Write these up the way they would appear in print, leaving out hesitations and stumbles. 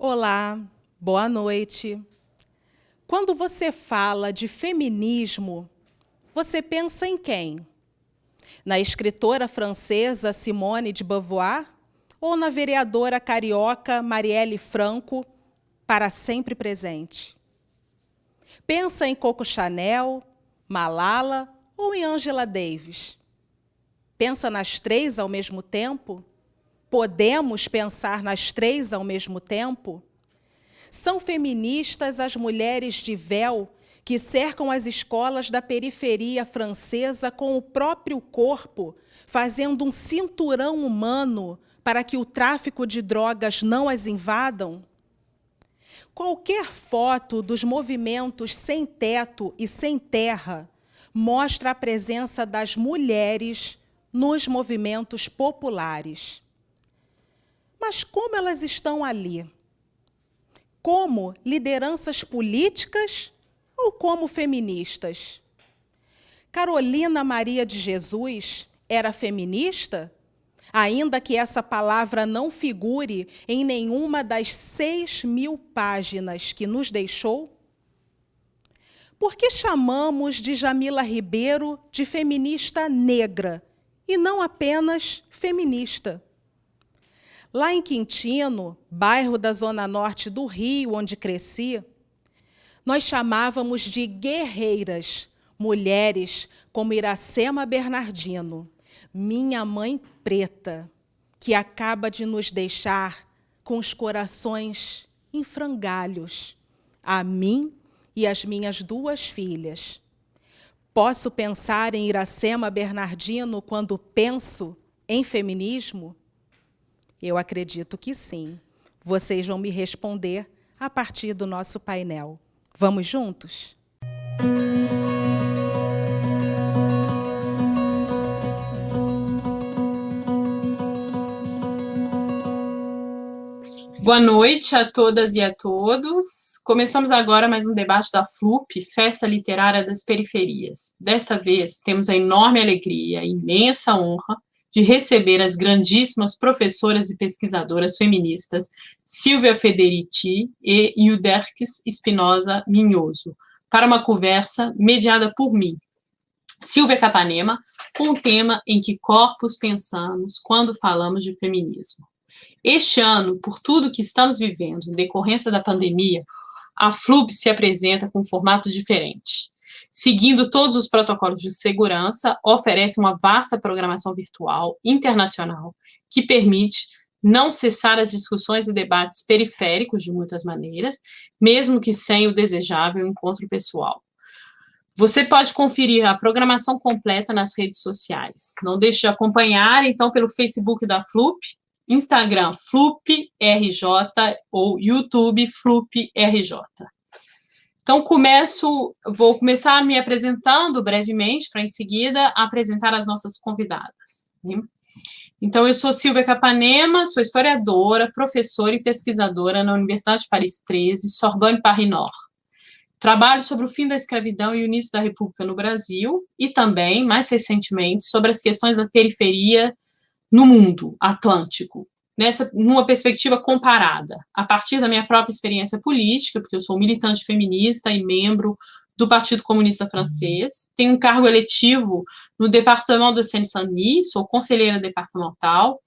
Olá, boa noite. Quando você fala de feminismo, você pensa em quem? Na escritora francesa Simone de Beauvoir ou na vereadora carioca Marielle Franco, para sempre presente? Pensa em Coco Chanel, Malala ou em Angela Davis? Pensa nas três ao mesmo tempo? Podemos pensar nas três ao mesmo tempo? São feministas as mulheres de véu que cercam as escolas da periferia francesa com o próprio corpo, fazendo um cinturão humano para que o tráfico de drogas não as invadam? Qualquer foto dos movimentos sem teto e sem terra mostra a presença das mulheres nos movimentos populares. Mas como elas estão ali? Como lideranças políticas ou como feministas? Carolina Maria de Jesus era feminista? Ainda que essa palavra não figure em nenhuma das 6.000 páginas que nos deixou? Por que chamamos de Jamila Ribeiro de feminista negra e não apenas feminista? Lá em Quintino, bairro da Zona Norte do Rio, onde cresci, nós chamávamos de guerreiras, mulheres como Iracema Bernardino, minha mãe preta, que acaba de nos deixar com os corações em frangalhos, a mim e as minhas 2 filhas. Posso pensar em Iracema Bernardino quando penso em feminismo? Eu acredito que sim. Vocês vão me responder a partir do nosso painel. Vamos juntos? Boa noite a todas e a todos. Começamos agora mais um debate da FLUP, Festa Literária das Periferias. Desta vez, temos a enorme alegria, a imensa honra de receber as grandíssimas professoras e pesquisadoras feministas Silvia Federici e Ilderkis Espinosa Minhoso, para uma conversa mediada por mim, Silvia Capanema, com o tema Em que corpos pensamos quando falamos de feminismo. Este ano, por tudo que estamos vivendo em decorrência da pandemia, a FLUP se apresenta com um formato diferente. Seguindo todos os protocolos de segurança, oferece uma vasta programação virtual internacional que permite não cessar as discussões e debates periféricos de muitas maneiras, mesmo que sem o desejável encontro pessoal. Você pode conferir a programação completa nas redes sociais. Não deixe de acompanhar, então, pelo Facebook da FLUP, Instagram FLUPRJ ou YouTube FLUPRJ. Então, vou começar me apresentando brevemente, para em seguida apresentar as nossas convidadas. Então, eu sou Silvia Capanema, sou historiadora, professora e pesquisadora na Universidade de Paris 13, Sorbonne Paris Nord. Trabalho sobre o fim da escravidão e o início da República no Brasil e também, mais recentemente, sobre as questões da periferia no mundo atlântico, numa perspectiva comparada, a partir da minha própria experiência política, porque eu sou militante feminista e membro do Partido Comunista Francês, tenho um cargo eletivo no Département de Seine-Saint-Denis, sou conselheira departamental,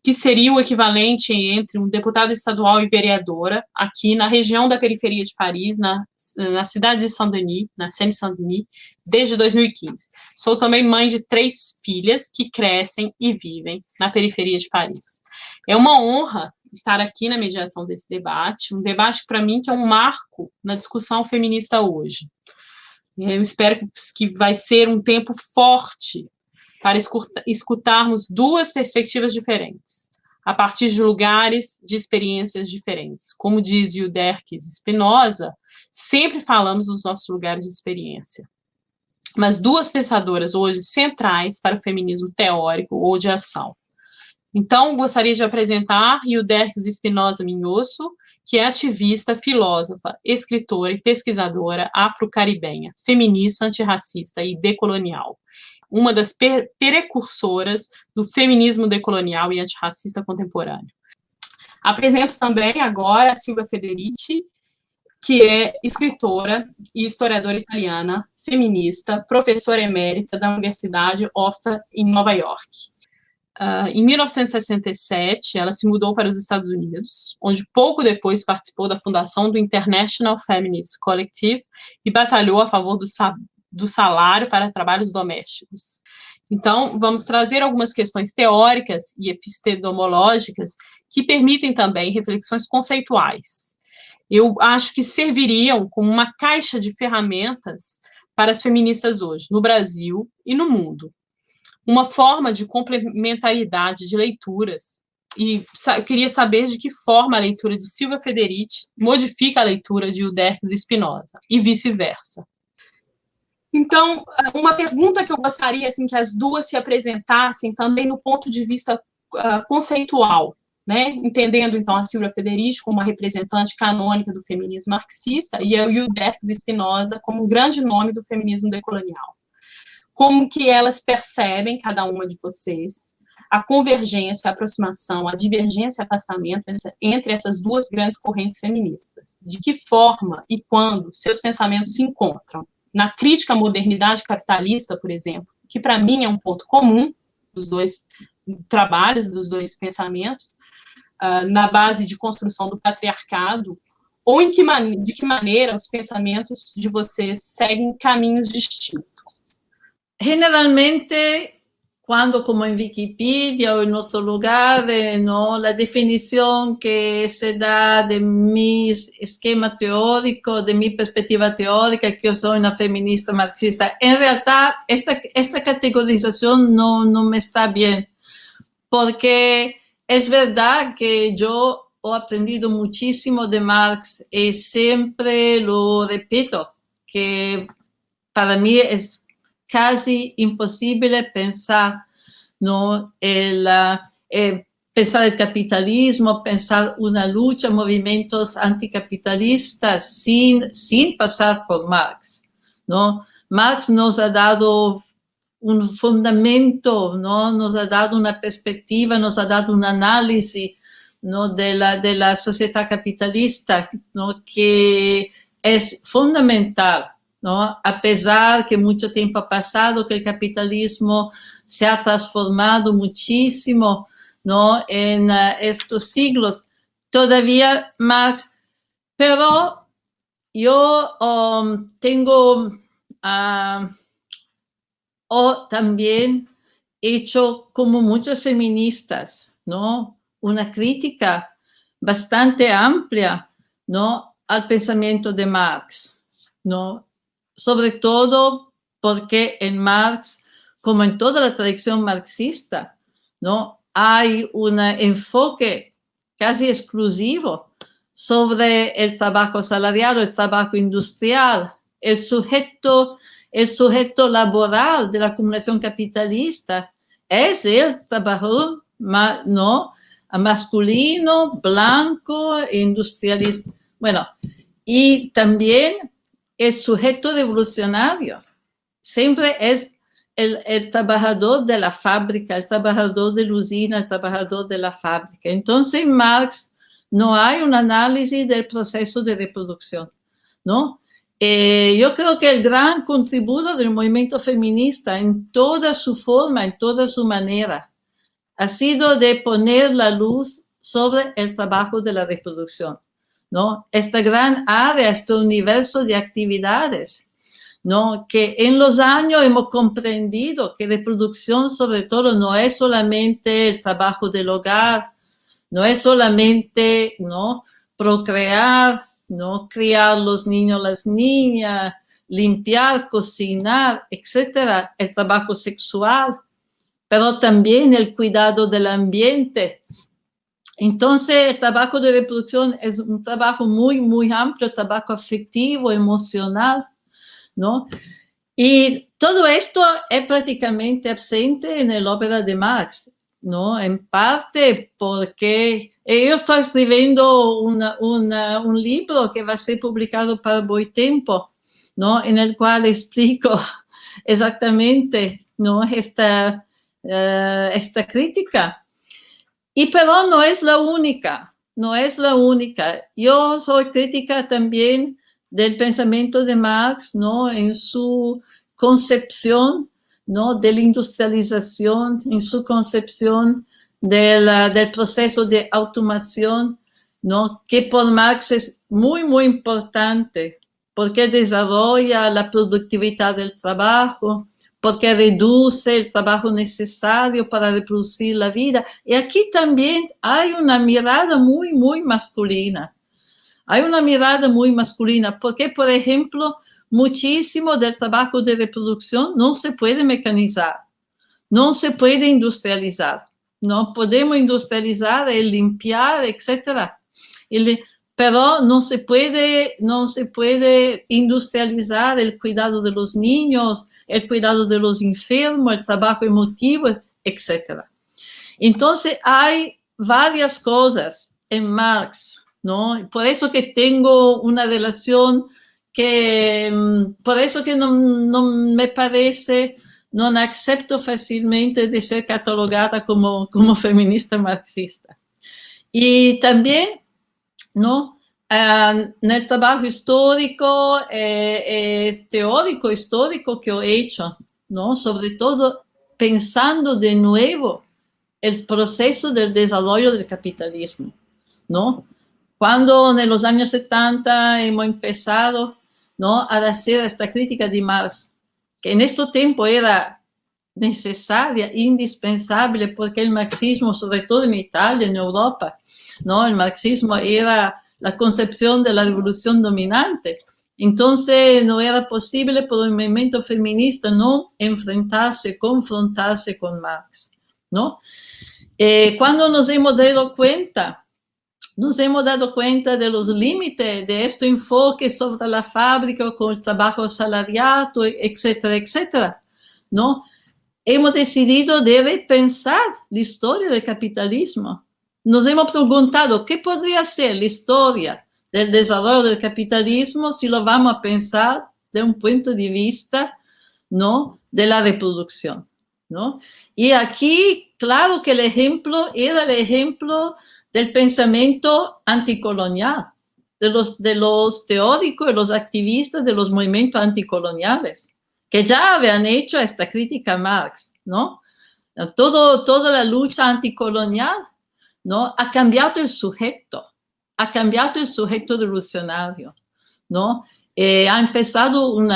que seria o equivalente entre um deputado estadual e vereadora, aqui na região da periferia de Paris, na cidade de Saint-Denis, na Seine-Saint-Denis, desde 2015. Sou também mãe de 3 filhas que crescem e vivem na periferia de Paris. É uma honra estar aqui na mediação desse debate, um debate para mim que é um marco na discussão feminista hoje. Eu espero que vai ser um tempo forte para escutarmos 2 perspectivas diferentes, a partir de lugares, de experiências diferentes. Como diz Ilderkis Espinosa, sempre falamos dos nossos lugares de experiência. Mas 2 pensadoras hoje centrais para o feminismo teórico ou de ação. Então, gostaria de apresentar Ilderkis Espinosa Minhoso, que é ativista, filósofa, escritora e pesquisadora afro-caribenha, feminista, antirracista e decolonial. Uma das precursoras do feminismo decolonial e antirracista contemporâneo. Apresento também agora a Silvia Federici, que é escritora e historiadora italiana, feminista, professora emérita da Universidade Hofstra, em Nova York. Em 1967, ela se mudou para os Estados Unidos, onde pouco depois participou da fundação do International Feminist Collective e batalhou a favor do salário para trabalhos domésticos. Então, vamos trazer algumas questões teóricas e epistemológicas que permitem também reflexões conceituais. Eu acho que serviriam como uma caixa de ferramentas para as feministas hoje, no Brasil e no mundo. Uma forma de complementaridade de leituras, e eu queria saber de que forma a leitura de Silvia Federici modifica a leitura de Euderquis Spinoza, e vice-versa. Então, uma pergunta que eu gostaria assim, que as duas se apresentassem também no ponto de vista conceitual, né? Entendendo, então, a Silvia Federici como uma representante canônica do feminismo marxista e a Euderquis Spinoza como um grande nome do feminismo decolonial. Como que elas percebem, cada uma de vocês, a convergência, a aproximação, a divergência, afastamento entre essas duas grandes correntes feministas? De que forma e quando seus pensamentos se encontram? Na crítica à modernidade capitalista, por exemplo, que para mim é um ponto comum dos dois trabalhos, dos dois pensamentos, na base de construção do patriarcado, ou de que maneira os pensamentos de vocês seguem caminhos distintos? Generalmente, cuando como en Wikipedia o en otro lugar, ¿no? La definición que se da de mi esquema teórico, de mi perspectiva teórica, que yo soy una feminista marxista, en realidad esta categorización no me está bien, porque es verdad que yo he aprendido muchísimo de Marx y siempre lo repito, que para mí es casi imposible pensar, ¿no? Pensar el capitalismo, pensar una lucha, movimientos anticapitalistas sin pasar por Marx, ¿no? Marx nos ha dado un fundamento, ¿no? Nos ha dado una perspectiva, nos ha dado un análisis, ¿no? de la sociedad capitalista, ¿no? Que es fundamental, ¿no? A pesar que mucho tiempo ha pasado, que el capitalismo se ha transformado muchísimo, ¿no? En estos siglos, todavía Marx, pero yo tengo también hecho, como muchas feministas, ¿no? Una crítica bastante amplia, ¿no? Al pensamiento de Marx, ¿no? Sobre todo porque en Marx, como en toda la tradición marxista, ¿no? Hay un enfoque casi exclusivo sobre el trabajo asalariado, el trabajo industrial, el sujeto laboral de la acumulación capitalista es el trabajador, ¿no? Masculino, blanco, industrialista. Bueno, y también el sujeto revolucionario siempre es el trabajador de la fábrica, el trabajador de la usina, el trabajador de la fábrica. Entonces, en Marx no hay un análisis del proceso de reproducción, ¿no? Yo creo que el gran contributo del movimiento feminista en toda su forma, en toda su manera, ha sido de poner la luz sobre el trabajo de la reproducción, ¿no? Esta gran área, este universo de actividades, ¿no? Que en los años hemos comprendido que reproducción sobre todo no es solamente el trabajo del hogar, no es solamente, ¿no? Procrear, ¿no? Criar los niños, las niñas, limpiar, cocinar, etcétera, el trabajo sexual, pero también el cuidado del ambiente. Entonces, el trabajo de reproducción es un trabajo muy, muy amplio, trabajo afectivo, emocional, ¿no? Y todo esto es prácticamente ausente en la obra de Marx, ¿no? En parte porque yo estoy escribiendo un libro que va a ser publicado para Boitempo, ¿no? En el cual explico exactamente, ¿no? Esta crítica. Y pero no es la única, no es la única. Yo soy crítica también del pensamiento de Marx, ¿no? En su concepción, ¿no? De la industrialización, en su concepción del proceso de automación, ¿no? Que por Marx es muy, muy importante, porque desarrolla la productividad del trabajo, porque reduce el trabajo necesario para reproducir la vida. Y aquí también hay una mirada muy, muy masculina. Hay una mirada muy masculina, porque, por ejemplo, muchísimo del trabajo de reproducción no se puede mecanizar, no se puede industrializar. No podemos industrializar el limpiar, etcétera. Pero no se puede industrializar el cuidado de los niños, el cuidado de los enfermos, el trabajo emotivo, etcétera. Entonces hay varias cosas en Marx, ¿no? Por eso que tengo una relación por eso que no me parece, no acepto fácilmente de ser catalogada como feminista marxista. Y también, ¿no? En el trabajo histórico, teórico histórico que he hecho, ¿no? Sobre todo pensando de nuevo el proceso del desarrollo del capitalismo, ¿no? Cuando en los años 70 hemos empezado, ¿no? A hacer esta crítica de Marx, que en este tiempo era necesaria, indispensable, porque el marxismo, sobre todo en Italia, en Europa, ¿no? El marxismo era la concepción de la revolución dominante. Entonces no era posible por el movimiento feminista no confrontarse con Marx, ¿no? Cuando nos hemos dado cuenta de los límites de este enfoque sobre la fábrica con el trabajo asalariado, etcétera, etcétera, ¿no? Hemos decidido de repensar la historia del capitalismo. Nos hemos preguntado qué podría ser la historia del desarrollo del capitalismo si lo vamos a pensar de un punto de vista, ¿no? De la reproducción, ¿no? Y aquí, claro que el ejemplo era el ejemplo del pensamiento anticolonial, de los teóricos y los activistas de los movimientos anticoloniales, que ya habían hecho esta crítica a Marx, ¿no? Toda la lucha anticolonial, ¿no? Ha cambiado el sujeto revolucionario, ¿no? Ha empezado un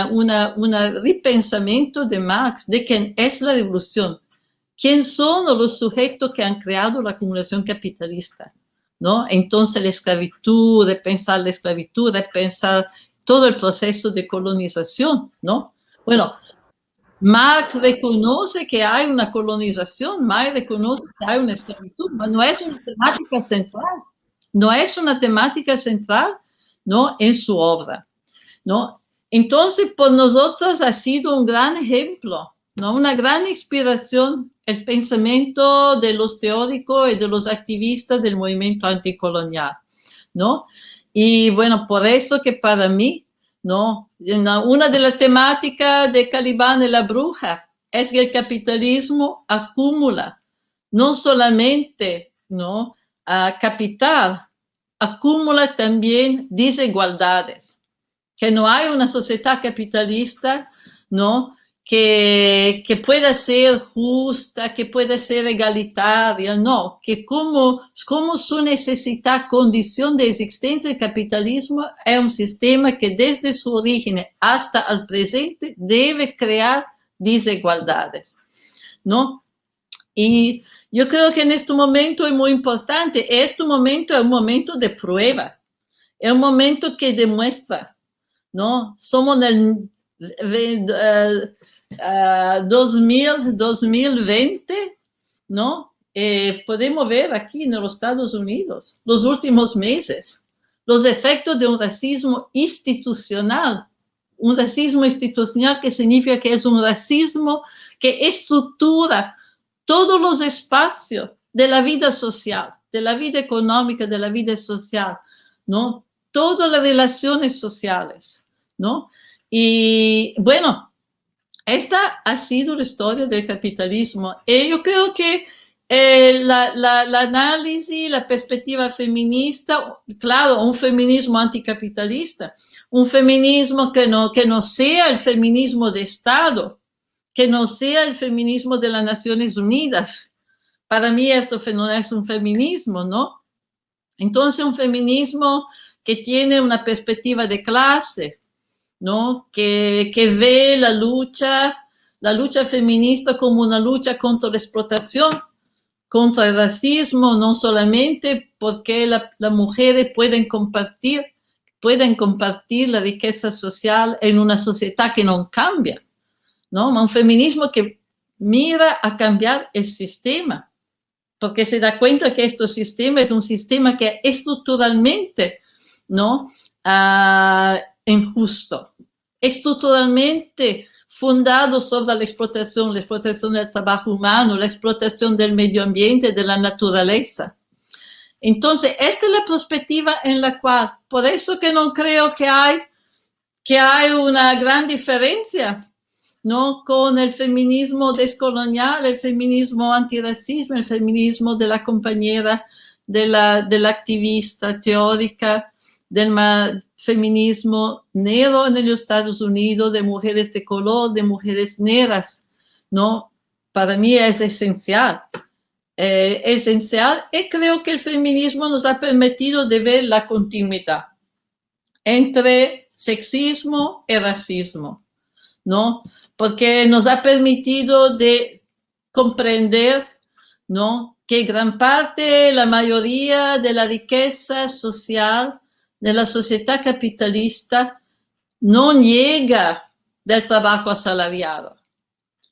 repensamiento de Marx de quién es la revolución, quién son los sujetos que han creado la acumulación capitalista, ¿no? Entonces la esclavitud, de pensar la esclavitud, de pensar todo el proceso de colonización, ¿no? Bueno, Marx reconoce que hay una colonización, Marx reconoce que hay una esclavitud, pero no es una temática central, ¿no? En su obra, ¿no? Entonces, por nosotros ha sido un gran ejemplo, ¿no? Una gran inspiración el pensamiento de los teóricos y de los activistas del movimiento anticolonial, ¿no? Y bueno, por eso que para mí, ¿no? Una de las temáticas de Caliban y la bruja es que el capitalismo acumula no solamente, ¿no? Capital, acumula también desigualdades, que no hay una sociedad capitalista, ¿no? Que pueda ser justa, que pueda ser egalitaria, no, que como su condición de existencia del capitalismo es un sistema que desde su origen hasta el presente debe crear desigualdades, ¿no? Y yo creo que en este momento es muy importante, este momento es un momento de prueba, es un momento que demuestra, ¿no? Somos en el 2020, ¿no? Podemos ver aquí en los Estados Unidos, los últimos meses, los efectos de un racismo institucional que significa que es un racismo que estructura todos los espacios de la vida social, de la vida económica, de la vida social, ¿no? Todas las relaciones sociales, ¿no? Y bueno, esta ha sido la historia del capitalismo. Y yo creo que La análisis, la perspectiva feminista, claro, un feminismo anticapitalista, un feminismo que no sea el feminismo de Estado, que no sea el feminismo de las Naciones Unidas. Para mí esto no es un feminismo, ¿no? Entonces un feminismo que tiene una perspectiva de clase, ¿no? Que ve la lucha feminista como una lucha contra la explotación, contra el racismo, no solamente porque las mujeres pueden compartir la riqueza social en una sociedad que no cambia, ¿no? Un feminismo que mira a cambiar el sistema, porque se da cuenta que este sistema es un sistema que es estructuralmente, ¿no? Injusto, estructuralmente fundado sobre la explotación del trabajo humano, la explotación del medio ambiente, de la naturaleza. Entonces, esta es la perspectiva en la cual, por eso que no creo que hay una gran diferencia, ¿no? Con el feminismo descolonial, el feminismo antirracismo, el feminismo de la compañera, de la activista teórica, del feminismo negro en los Estados Unidos, de mujeres de color, de mujeres negras, ¿no? Para mí es esencial. Y creo que el feminismo nos ha permitido de ver la continuidad entre sexismo y racismo, ¿no? Porque nos ha permitido de comprender, ¿no? Que gran parte, la mayoría de la riqueza social de la sociedad capitalista no llega del trabajo asalariado,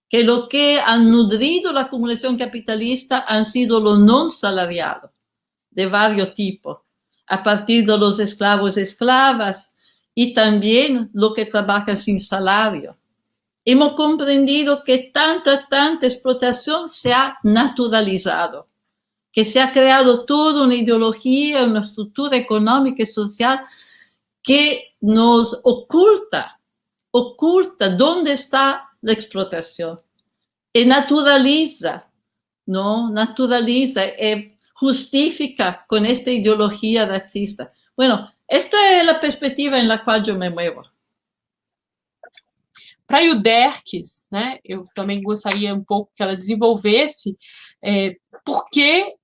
que lo que han nutrido la acumulación capitalista han sido los no salariados de varios tipos, a partir de los esclavos y esclavas, y también los que trabajan sin salario. Hemos comprendido que tanta explotación se ha naturalizado, que se ha creado toda una ideología, una estructura económica y social que nos oculta dónde está la explotación y naturaliza, ¿no? Naturaliza, justifica con esta ideología racista. Bueno, esta es la perspectiva en la cual yo me muevo. Para Yuderkis, né, eu também gostaria um pouco que ela desenvolvesse por que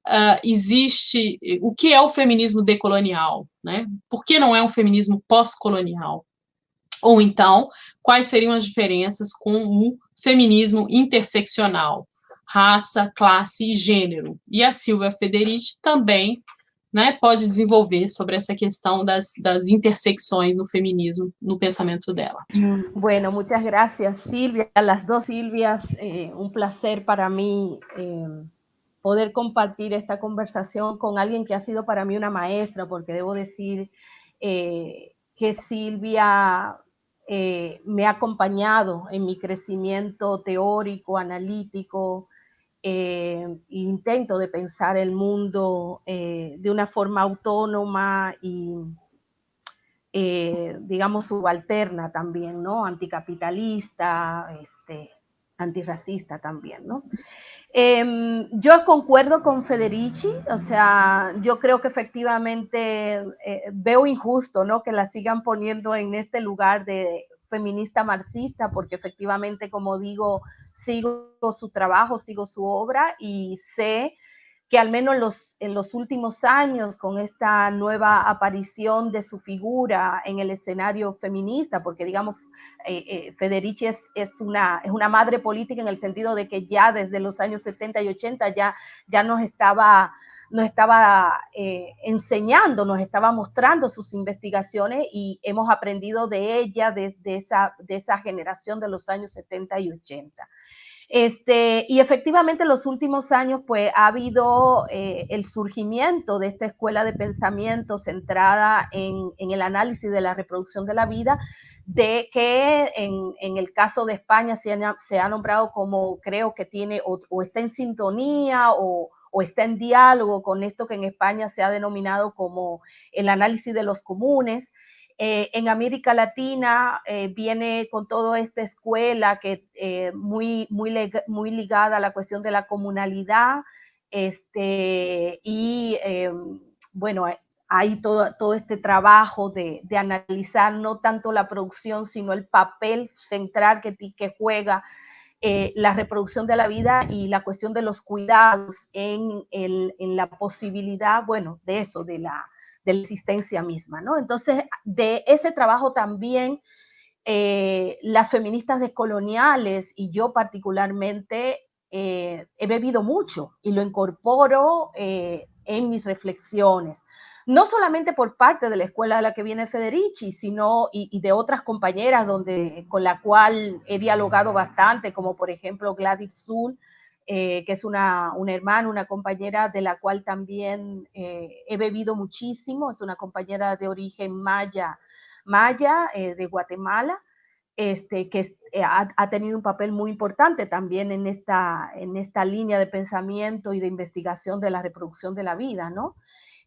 existe, o que é o feminismo decolonial, né? Por que não é um feminismo pós-colonial? Ou então, quais seriam as diferenças com o feminismo interseccional, raça, classe e gênero? E a Silvia Federici também, né, pode desenvolver sobre essa questão das intersecções no feminismo, no pensamento dela. Bueno, muchas gracias, Silvia. Las dos Silvias, un placer para mí poder compartir esta conversación con alguien que ha sido para mí una maestra, porque debo decir que Silvia me ha acompañado en mi crecimiento teórico, analítico, intento de pensar el mundo de una forma autónoma y, digamos, subalterna también, ¿no? Anticapitalista, antirracista también, ¿no? Yo concuerdo con Federici, o sea, yo creo que efectivamente veo injusto, ¿no? Que la sigan poniendo en este lugar de feminista marxista, porque efectivamente, como digo, sigo su trabajo, sigo su obra y sé que al menos en los últimos años, con esta nueva aparición de su figura en el escenario feminista, porque digamos, Federici es una madre política en el sentido de que ya desde los años 70 y 80 ya nos estaba enseñando, nos estaba mostrando sus investigaciones y hemos aprendido de ella desde esa generación de los años 70 y 80. Y efectivamente en los últimos años pues ha habido el surgimiento de esta escuela de pensamiento centrada en el análisis de la reproducción de la vida, de que en el caso de España se ha nombrado como, creo que tiene o está en sintonía o está en diálogo con esto que en España se ha denominado como el análisis de los comunes. En América Latina viene con toda esta escuela que muy ligada a la cuestión de la comunalidad Bueno, hay todo este trabajo de analizar no tanto la producción, sino el papel central que juega la reproducción de la vida y la cuestión de los cuidados en la posibilidad, bueno, de eso, de la existencia misma, ¿no? Entonces, de ese trabajo también las feministas descoloniales y yo particularmente he bebido mucho y lo incorporo en mis reflexiones. No solamente por parte de la escuela de la que viene Federici, sino y de otras compañeras con la cual he dialogado bastante, como por ejemplo Gladys Zull, que es una hermana, una compañera de la cual también he bebido muchísimo, es una compañera de origen maya, de Guatemala, que ha tenido un papel muy importante también en esta línea de pensamiento y de investigación de la reproducción de la vida, ¿no?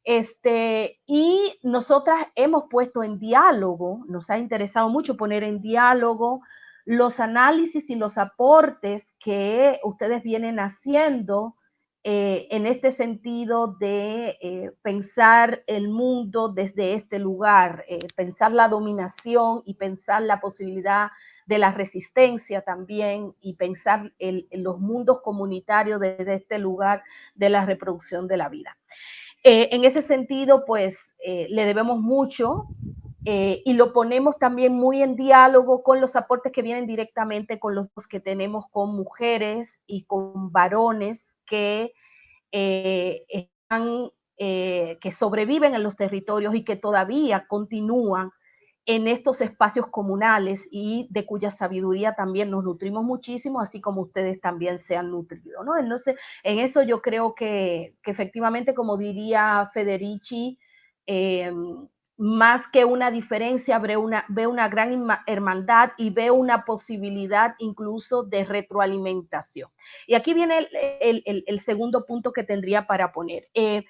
Y nosotras hemos puesto en diálogo, nos ha interesado mucho poner en diálogo los análisis y los aportes que ustedes vienen haciendo en este sentido de pensar el mundo desde este lugar, pensar la dominación y pensar la posibilidad de la resistencia también y pensar en los mundos comunitarios desde este lugar de la reproducción de la vida. En ese sentido, pues le debemos mucho y lo ponemos también muy en diálogo con los aportes que vienen directamente con los que tenemos con mujeres y con varones que que sobreviven en los territorios y que todavía continúan en estos espacios comunales y de cuya sabiduría también nos nutrimos muchísimo, así como ustedes también se han nutrido, ¿no? Entonces, en eso yo creo que efectivamente, como diría Federici, más que una diferencia, veo una gran hermandad y veo una posibilidad incluso de retroalimentación. Y aquí viene el segundo punto que tendría para poner. He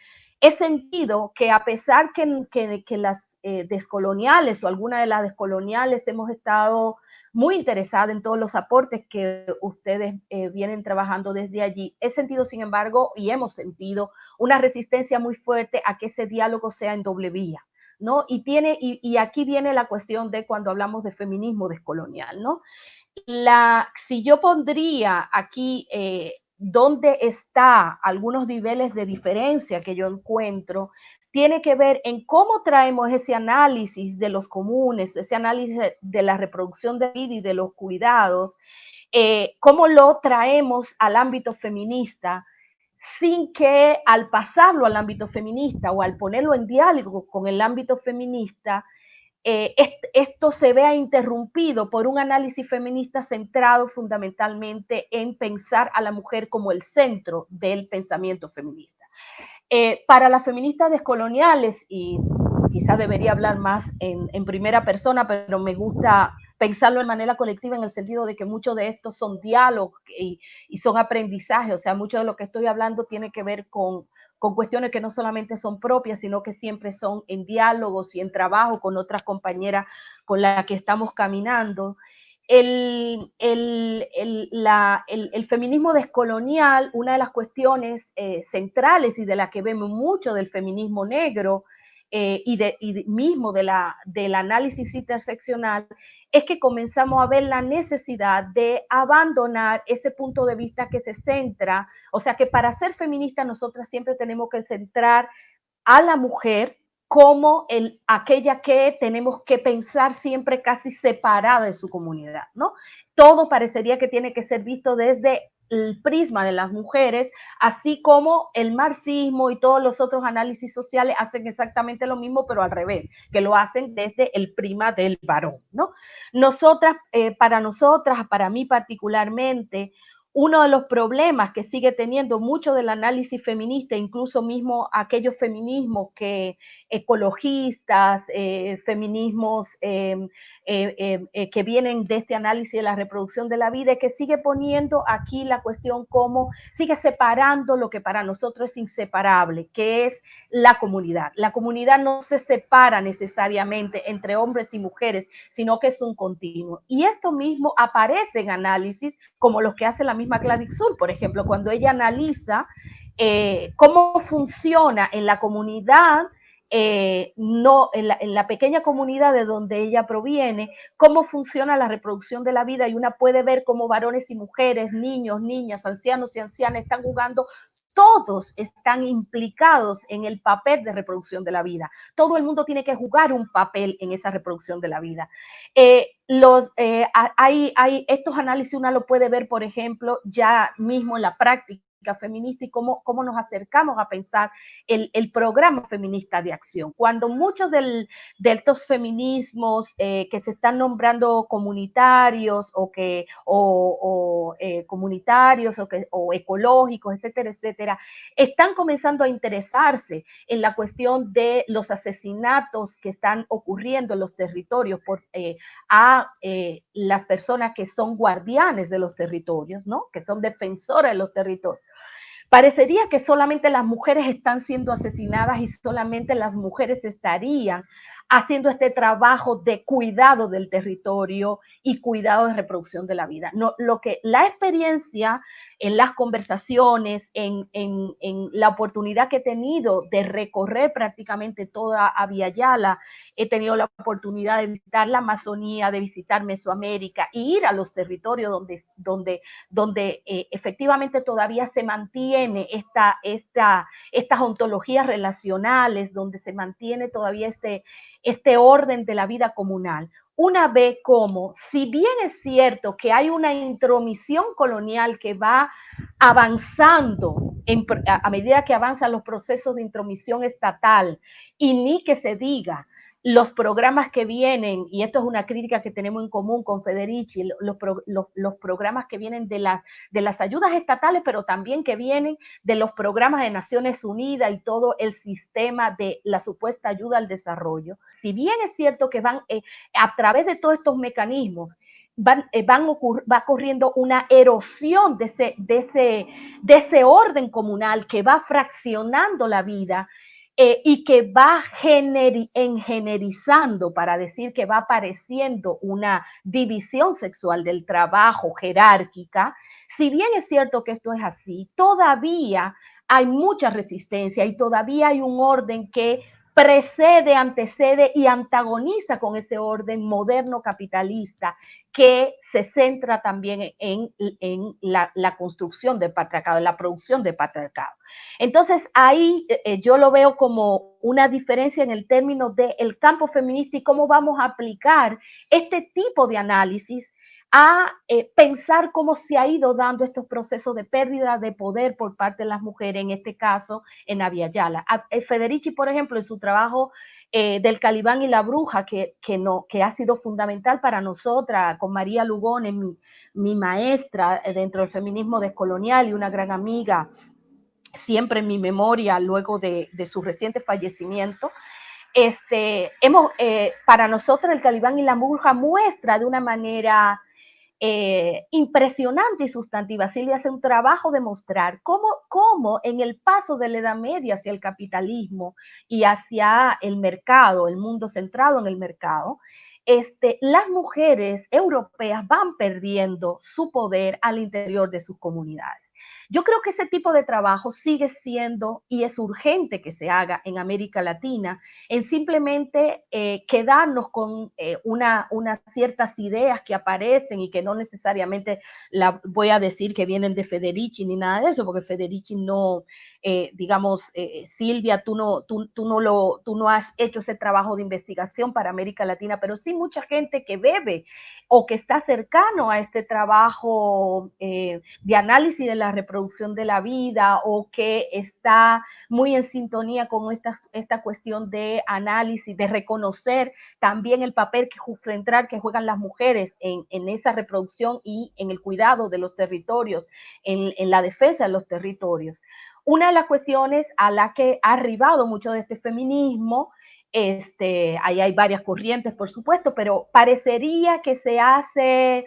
sentido que a pesar que las descoloniales o alguna de las descoloniales hemos estado muy interesadas en todos los aportes que ustedes vienen trabajando desde allí, he sentido, sin embargo, y hemos sentido una resistencia muy fuerte a que ese diálogo sea en doble vía, ¿no? Y aquí viene la cuestión de cuando hablamos de feminismo descolonial, ¿no? Si yo pondría aquí dónde está algunos niveles de diferencia que yo encuentro, tiene que ver en cómo traemos ese análisis de los comunes, ese análisis de la reproducción de vida y de los cuidados, cómo lo traemos al ámbito feminista, sin que al pasarlo al ámbito feminista o al ponerlo en diálogo con el ámbito feminista, esto se vea interrumpido por un análisis feminista centrado fundamentalmente en pensar a la mujer como el centro del pensamiento feminista. Para las feministas descoloniales, y quizá debería hablar más en primera persona, pero me gusta pensarlo de manera colectiva en el sentido de que muchos de estos son diálogos y son aprendizajes, o sea, mucho de lo que estoy hablando tiene que ver con cuestiones que no solamente son propias, sino que siempre son en diálogos y en trabajo con otras compañeras con las que estamos caminando. El feminismo descolonial, una de las cuestiones centrales y de la que vemos mucho del feminismo negro y mismo del análisis interseccional, es que comenzamos a ver la necesidad de abandonar ese punto de vista que se centra, o sea que para ser feminista nosotras siempre tenemos que centrar a la mujer como aquella que tenemos que pensar siempre casi separada de su comunidad, ¿no? Todo parecería que tiene que ser visto desde el prisma de las mujeres, así como el marxismo y todos los otros análisis sociales hacen exactamente lo mismo, pero al revés, que lo hacen desde el prisma del varón, ¿no? Para mí particularmente, uno de los problemas que sigue teniendo mucho del análisis feminista, incluso mismo aquellos feminismos ecologistas, feminismos que vienen de este análisis de la reproducción de la vida, es que sigue poniendo aquí la cuestión como, sigue separando lo que para nosotros es inseparable, que es la comunidad. La comunidad no se separa necesariamente entre hombres y mujeres, sino que es un continuo. Y esto mismo aparece en análisis como los que hace la misma Gladys Zull, por ejemplo, cuando ella analiza cómo funciona en la comunidad, no, en la pequeña comunidad de donde ella proviene, cómo funciona la reproducción de la vida, y una puede ver cómo varones y mujeres, niños, niñas, ancianos y ancianas están jugando. Todos están implicados en el papel de reproducción de la vida. Todo el mundo tiene que jugar un papel en esa reproducción de la vida. Hay estos análisis, uno lo puede ver, por ejemplo, ya mismo en la práctica feminista, y cómo nos acercamos a pensar el programa feminista de acción. Cuando muchos de estos feminismos que se están nombrando comunitarios comunitarios o ecológicos, etcétera, etcétera, están comenzando a interesarse en la cuestión de los asesinatos que están ocurriendo en los territorios a las personas que son guardianes de los territorios, ¿no? Que son defensoras de los territorios. Parecería que solamente las mujeres están siendo asesinadas y solamente las mujeres estarían haciendo este trabajo de cuidado del territorio y cuidado de reproducción de la vida. No, la experiencia en las conversaciones, en la oportunidad que he tenido de recorrer prácticamente toda Abya-Yala, he tenido la oportunidad de visitar la Amazonía, de visitar Mesoamérica e ir a los territorios donde efectivamente todavía se mantiene estas ontologías relacionales, donde se mantiene todavía este orden de la vida comunal. Una ve cómo, si bien es cierto que hay una intromisión colonial que va avanzando a medida que avanzan los procesos de intromisión estatal, y ni que se diga los programas que vienen, y esto es una crítica que tenemos en común con Federici, los programas que vienen de las ayudas estatales, pero también que vienen de los programas de Naciones Unidas y todo el sistema de la supuesta ayuda al desarrollo. Si bien es cierto que van a través de todos estos mecanismos, va ocurriendo una erosión de ese orden comunal que va fraccionando la vida, y que va engenerizando, para decir que va apareciendo una división sexual del trabajo jerárquica. Si bien es cierto que esto es así, todavía hay mucha resistencia y todavía hay un orden que precede, antecede y antagoniza con ese orden moderno capitalista que se centra también en la construcción del patriarcado, en la producción del patriarcado. Entonces, ahí yo lo veo como una diferencia en el término del campo feminista y cómo vamos a aplicar este tipo de análisis a pensar cómo se ha ido dando estos procesos de pérdida de poder por parte de las mujeres, en este caso en Abya-Yala. Federici, por ejemplo, en su trabajo del Calibán y la Bruja, que ha sido fundamental para nosotras, con María Lugones, mi maestra dentro del feminismo descolonial y una gran amiga, siempre en mi memoria luego de su reciente fallecimiento. Para nosotros el Calibán y la Bruja muestra de una manera impresionante y sustantiva. Silvia hace un trabajo de mostrar cómo en el paso de la Edad Media hacia el capitalismo y hacia el mercado, el mundo centrado en el mercado, las mujeres europeas van perdiendo su poder al interior de sus comunidades. Yo creo que ese tipo de trabajo sigue siendo y es urgente que se haga en América Latina, en simplemente quedarnos con unas ciertas ideas que aparecen y que no necesariamente voy a decir que vienen de Federici ni nada de eso, porque Federici no, Silvia, tú no has hecho ese trabajo de investigación para América Latina, pero sí mucha gente que bebe o que está cercano a este trabajo de análisis de la reproducción de la vida, o que está muy en sintonía con esta cuestión de análisis, de reconocer también el papel central que juegan las mujeres en esa reproducción y en el cuidado de los territorios, en la defensa de los territorios. Una de las cuestiones a la que ha arribado mucho de este feminismo, ahí hay varias corrientes, por supuesto, pero parecería que se hace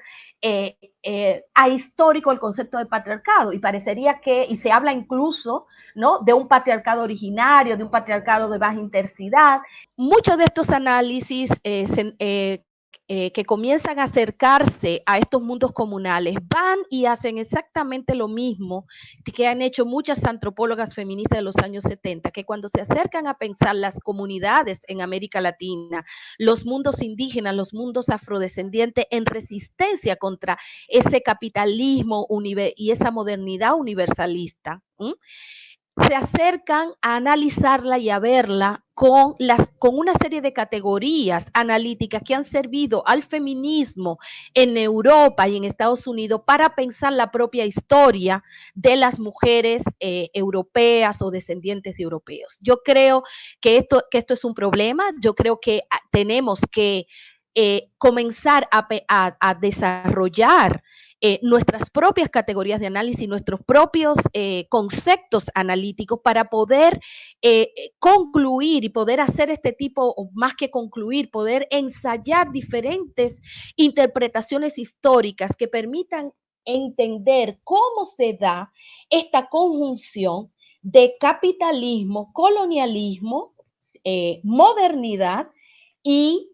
ahistórico el concepto de patriarcado, y parecería y se habla incluso, ¿no?, de un patriarcado originario, de un patriarcado de baja intensidad. Muchos de estos análisis que que comienzan a acercarse a estos mundos comunales van y hacen exactamente lo mismo que han hecho muchas antropólogas feministas de los años 70, que cuando se acercan a pensar las comunidades en América Latina, los mundos indígenas, los mundos afrodescendientes en resistencia contra ese capitalismo y esa modernidad universalista, se acercan a analizarla y a verla con una serie de categorías analíticas que han servido al feminismo en Europa y en Estados Unidos para pensar la propia historia de las mujeres europeas o descendientes de europeos. Yo creo que esto es un problema. Yo creo que tenemos que comenzar a desarrollar nuestras propias categorías de análisis, nuestros propios conceptos analíticos para poder concluir y poder hacer este tipo, o más que concluir, poder ensayar diferentes interpretaciones históricas que permitan entender cómo se da esta conjunción de capitalismo, colonialismo, modernidad y,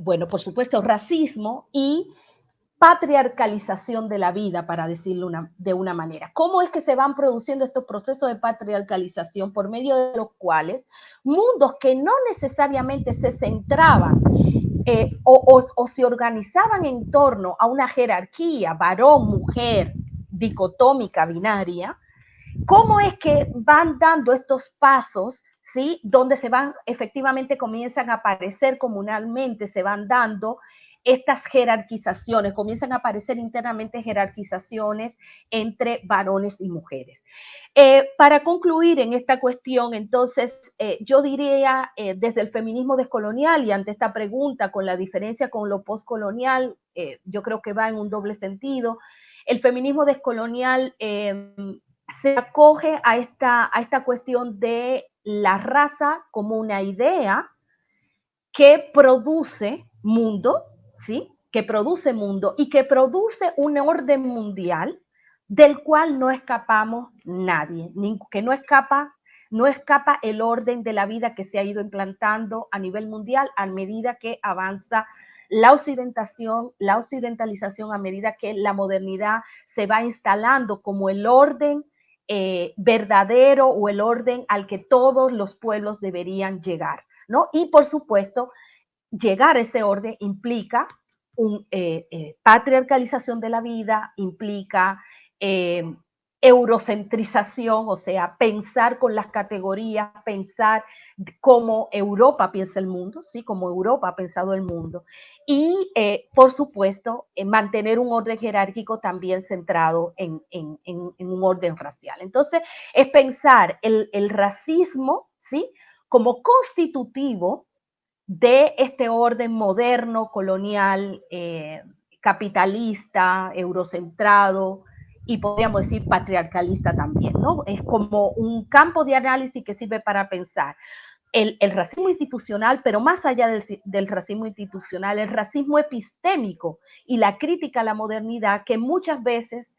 bueno, por supuesto, racismo y patriarcalización de la vida, para decirlo de una manera. ¿Cómo es que se van produciendo estos procesos de patriarcalización por medio de los cuales mundos que no necesariamente se centraban o se organizaban en torno a una jerarquía varón-mujer dicotómica, binaria, cómo es que van dando estos pasos, ¿sí? Donde efectivamente comienzan a aparecer comunalmente, se van dando estas jerarquizaciones, comienzan a aparecer internamente jerarquizaciones entre varones y mujeres. Para concluir en esta cuestión, entonces, yo diría desde el feminismo descolonial, y ante esta pregunta con la diferencia con lo postcolonial, yo creo que va en un doble sentido. El feminismo descolonial se acoge a esta cuestión de la raza como una idea que produce mundo, ¿sí? Que produce mundo y que produce un orden mundial del cual no escapamos nadie, que no escapa el orden de la vida que se ha ido implantando a nivel mundial a medida que avanza la occidentalización, a medida que la modernidad se va instalando como el orden verdadero o el orden al que todos los pueblos deberían llegar, ¿no? Y por supuesto, llegar a ese orden implica patriarcalización de la vida, implica eurocentrización, o sea, pensar con las categorías, pensar cómo Europa piensa el mundo, ¿sí? Como Europa ha pensado el mundo. Y, por supuesto, mantener un orden jerárquico también centrado en un orden racial. Entonces, es pensar el racismo, ¿sí? Como constitutivo de este orden moderno, colonial, capitalista, eurocentrado y podríamos decir patriarcalista también, ¿no? Es como un campo de análisis que sirve para pensar el racismo institucional, pero más allá del racismo institucional, el racismo epistémico y la crítica a la modernidad que muchas veces,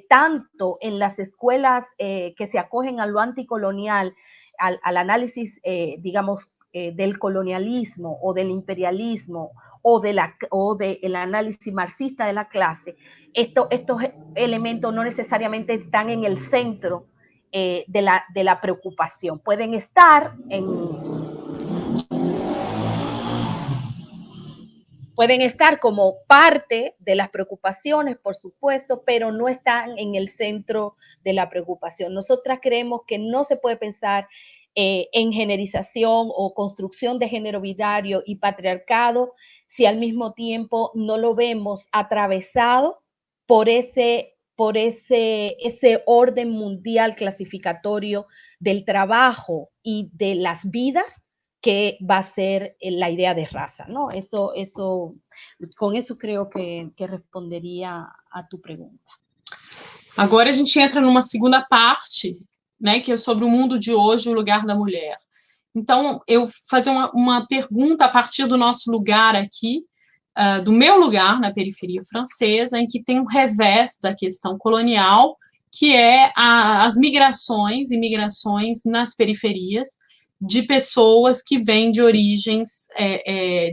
tanto en las escuelas que se acogen a lo anticolonial, al análisis, digamos, del colonialismo o del imperialismo o del análisis marxista de la clase, estos elementos no necesariamente están en el centro de la preocupación. Pueden estar como parte de las preocupaciones, por supuesto, pero no están en el centro de la preocupación. Nosotras creemos que no se puede pensar en generización o construcción de género binario y patriarcado si al mismo tiempo no lo vemos atravesado por ese orden mundial clasificatorio del trabajo y de las vidas que va a ser la idea de raza, ¿no? Con eso creo que responderia a tua pergunta. Agora a gente entra numa segunda parte, né, que é sobre o mundo de hoje, o lugar da mulher. Então, eu fazer uma pergunta a partir do nosso lugar aqui, do meu lugar na periferia francesa, em que tem um revés da questão colonial, que é as migrações e migrações nas periferias, de pessoas que vêm de origens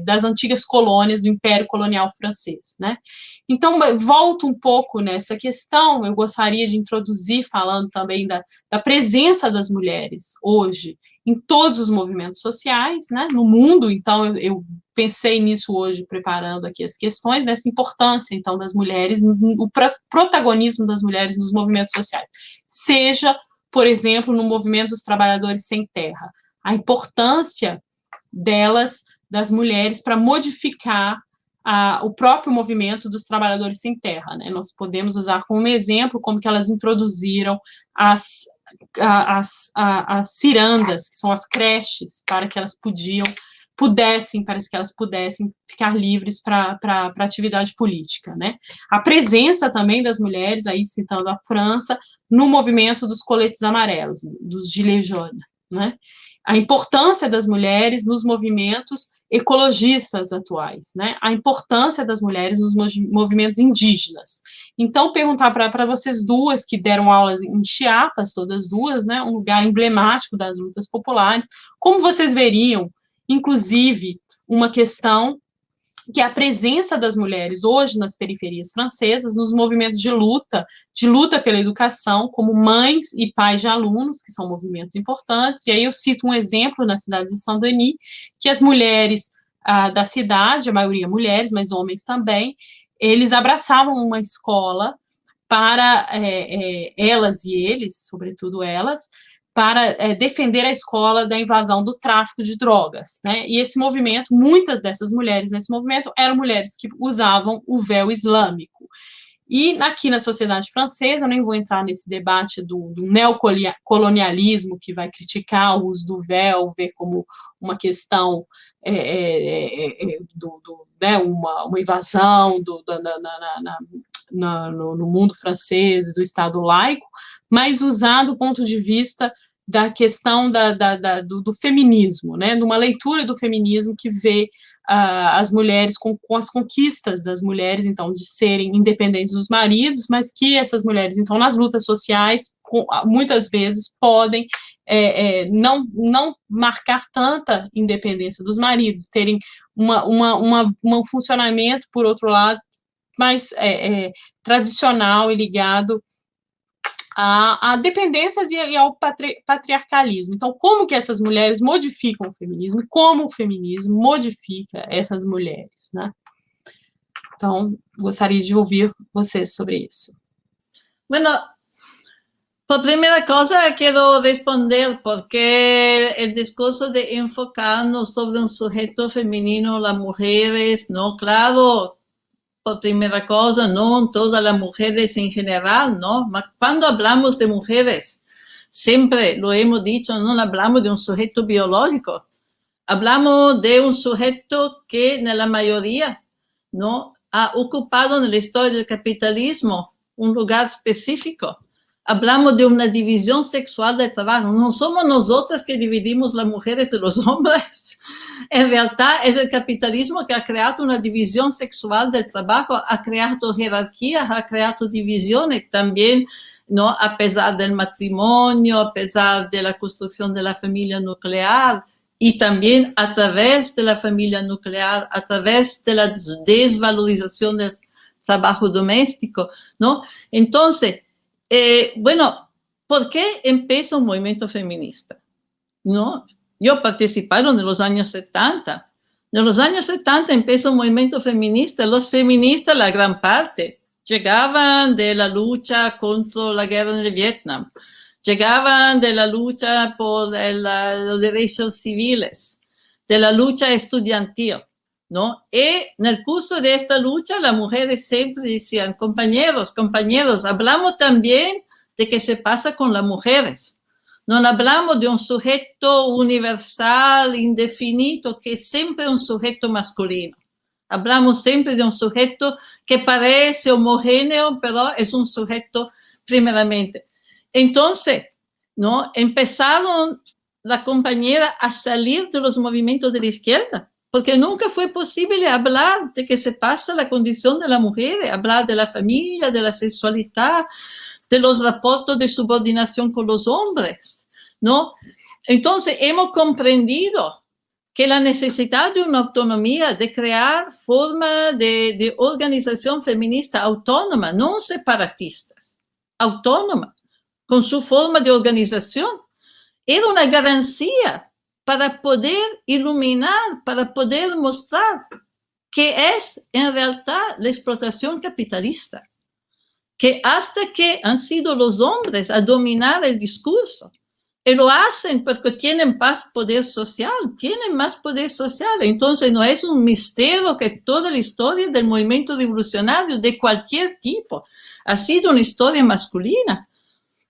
das antigas colônias do Império Colonial Francês, né? Então, volto um pouco nessa questão, eu gostaria de introduzir, falando também da presença das mulheres hoje em todos os movimentos sociais, né, no mundo. Então, eu pensei nisso hoje, preparando aqui as questões, dessa importância, então, das mulheres, o protagonismo das mulheres nos movimentos sociais, seja, por exemplo, no movimento dos trabalhadores sem terra, a importância delas, das mulheres, para modificar o próprio movimento dos trabalhadores sem terra, né? Nós podemos usar como exemplo como que elas introduziram as cirandas, que são as creches, para que elas pudessem ficar livres para atividade política, né? A presença também das mulheres, aí citando a França, no movimento dos coletes amarelos, dos gilets jaunes, né? A importância das mulheres nos movimentos ecologistas atuais, né? A importância das mulheres nos movimentos indígenas. Então, perguntar para vocês duas, que deram aulas em Chiapas, todas duas, né? Um lugar emblemático das lutas populares, como vocês veriam, inclusive, uma questão que é a presença das mulheres hoje nas periferias francesas, nos movimentos de luta pela educação, como mães e pais de alunos, que são movimentos importantes. E aí eu cito um exemplo na cidade de Saint-Denis, que as mulheres da cidade, a maioria mulheres, mas homens também, eles abraçavam uma escola para elas e eles, sobretudo elas, para defender a escola da invasão do tráfico de drogas, né? E esse movimento, muitas dessas mulheres nesse movimento eram mulheres que usavam o véu islâmico. E aqui na sociedade francesa, eu nem vou entrar nesse debate do neocolonialismo, que vai criticar o uso do véu, ver como uma questão né, uma invasão no mundo francês, do Estado laico, mas usar do ponto de vista da questão do feminismo, né, numa leitura do feminismo que vê as mulheres com as conquistas das mulheres, então, de serem independentes dos maridos, mas que essas mulheres, então, nas lutas sociais, muitas vezes podem não marcar tanta independência dos maridos, terem um funcionamento, por outro lado, mais tradicional e ligado a dependências e ao patriarcalismo. Então, como que essas mulheres modificam o feminismo e como o feminismo modifica essas mulheres, né? Então, gostaria de ouvir vocês sobre isso. Bueno, por primera cosa quiero responder porque el discurso de enfocarnos sobre un sujeto femenino, las mujeres, no, claro, por primera cosa, no todas las mujeres en general, ¿no? Cuando hablamos de mujeres, siempre lo hemos dicho, no hablamos de un sujeto biológico, hablamos de un sujeto que en la mayoría, ¿no? Ha ocupado en la historia del capitalismo un lugar específico. Hablamos de una división sexual del trabajo. No somos nosotras que dividimos las mujeres de los hombres. En realidad es el capitalismo que ha creado una división sexual del trabajo, ha creado jerarquías, ha creado divisiones también, ¿no? A pesar del matrimonio, a pesar de la construcción de la familia nuclear y también a través de la familia nuclear, a través de la desvalorización del trabajo doméstico, ¿no? Entonces, bueno, ¿por qué empieza un movimiento feminista? ¿No? Yo participaron en los años 70. En los años 70 empieza un movimiento feminista. Los feministas, la gran parte, llegaban de la lucha contra la guerra en el Vietnam, llegaban de la lucha por los derechos civiles, de la lucha estudiantil, ¿no? Y en el curso de esta lucha, las mujeres siempre decían, compañeros, hablamos también de qué se pasa con las mujeres. No hablamos de un sujeto universal, indefinido, que es siempre un sujeto masculino. Hablamos siempre de un sujeto que parece homogéneo, pero es un sujeto primeramente. Entonces, ¿no? Empezaron las compañeras a salir de los movimientos de la izquierda, porque nunca fue posible hablar de qué se pasa la condición de la mujer, hablar de la familia, de la sexualidad, de los reportes de subordinación con los hombres, ¿no? Entonces, hemos comprendido que la necesidad de una autonomía, de crear forma de organización feminista autónoma, no separatistas, autónoma, con su forma de organización, era una garantía para poder iluminar, para poder mostrar qué es en realidad la explotación capitalista, que hasta que han sido los hombres a dominar el discurso, y lo hacen porque tienen más poder social, entonces no es un misterio que toda la historia del movimiento revolucionario de cualquier tipo ha sido una historia masculina,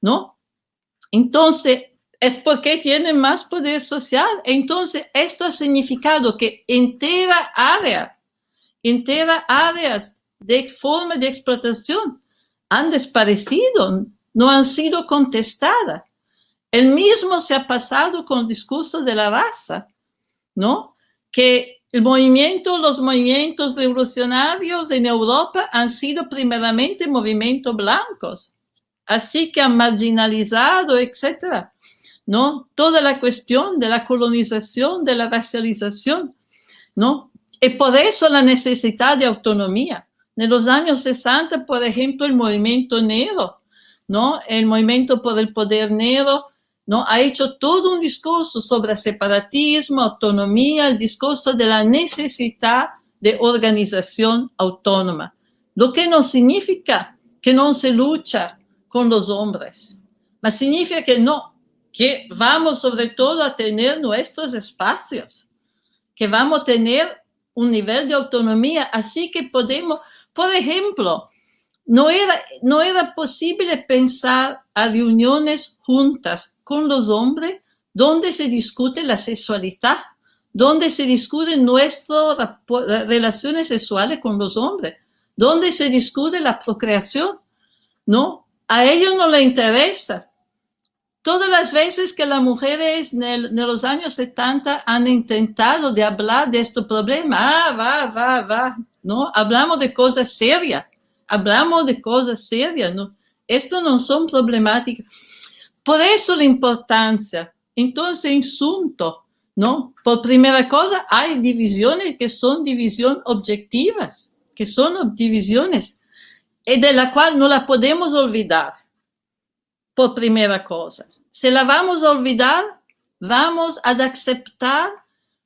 ¿no? Entonces, es porque tienen más poder social. Entonces, esto ha significado que áreas de forma de explotación han desaparecido, no han sido contestadas. El mismo se ha pasado con el discurso de la raza, ¿no? Que los movimientos revolucionarios en Europa han sido primeramente movimientos blancos, así que han marginalizado, etcétera, ¿no? Toda la cuestión de la colonización, de la racialización, ¿no? Y por eso la necesidad de autonomía. En los años 60, por ejemplo, el movimiento negro, ¿no? El movimiento por el poder negro, ¿no? Ha hecho todo un discurso sobre separatismo, autonomía, el discurso de la necesidad de organización autónoma, lo que no significa que no se lucha con los hombres, pero significa que vamos sobre todo a tener nuestros espacios, que vamos a tener un nivel de autonomía, así que podemos, por ejemplo, no era posible pensar a reuniones juntas con los hombres donde se discute la sexualidad, donde se discuten nuestras relaciones sexuales con los hombres, donde se discute la procreación, ¿no? A ellos no les interesa. Todas las veces que las mujeres en los años 70 han intentado de hablar de este problema, va, ¿no? Hablamos de cosas serias, ¿no? Esto no son problemáticas. Por eso la importancia. Entonces, insunto, ¿no? Por primera cosa, hay divisiones que son divisiones objetivas, que son divisiones, y de la cual no la podemos olvidar. Por primera cosa. Si la vamos a olvidar, vamos a aceptar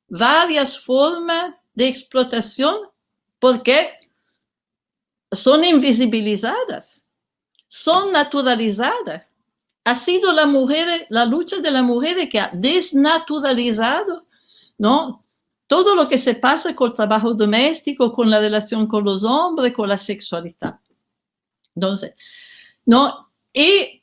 varias formas de explotación porque son invisibilizadas, son naturalizadas. Ha sido la lucha de la mujer que ha desnaturalizado, ¿no? Todo lo que se pasa con el trabajo doméstico, con la relación con los hombres, con la sexualidad. Entonces, ¿no? Y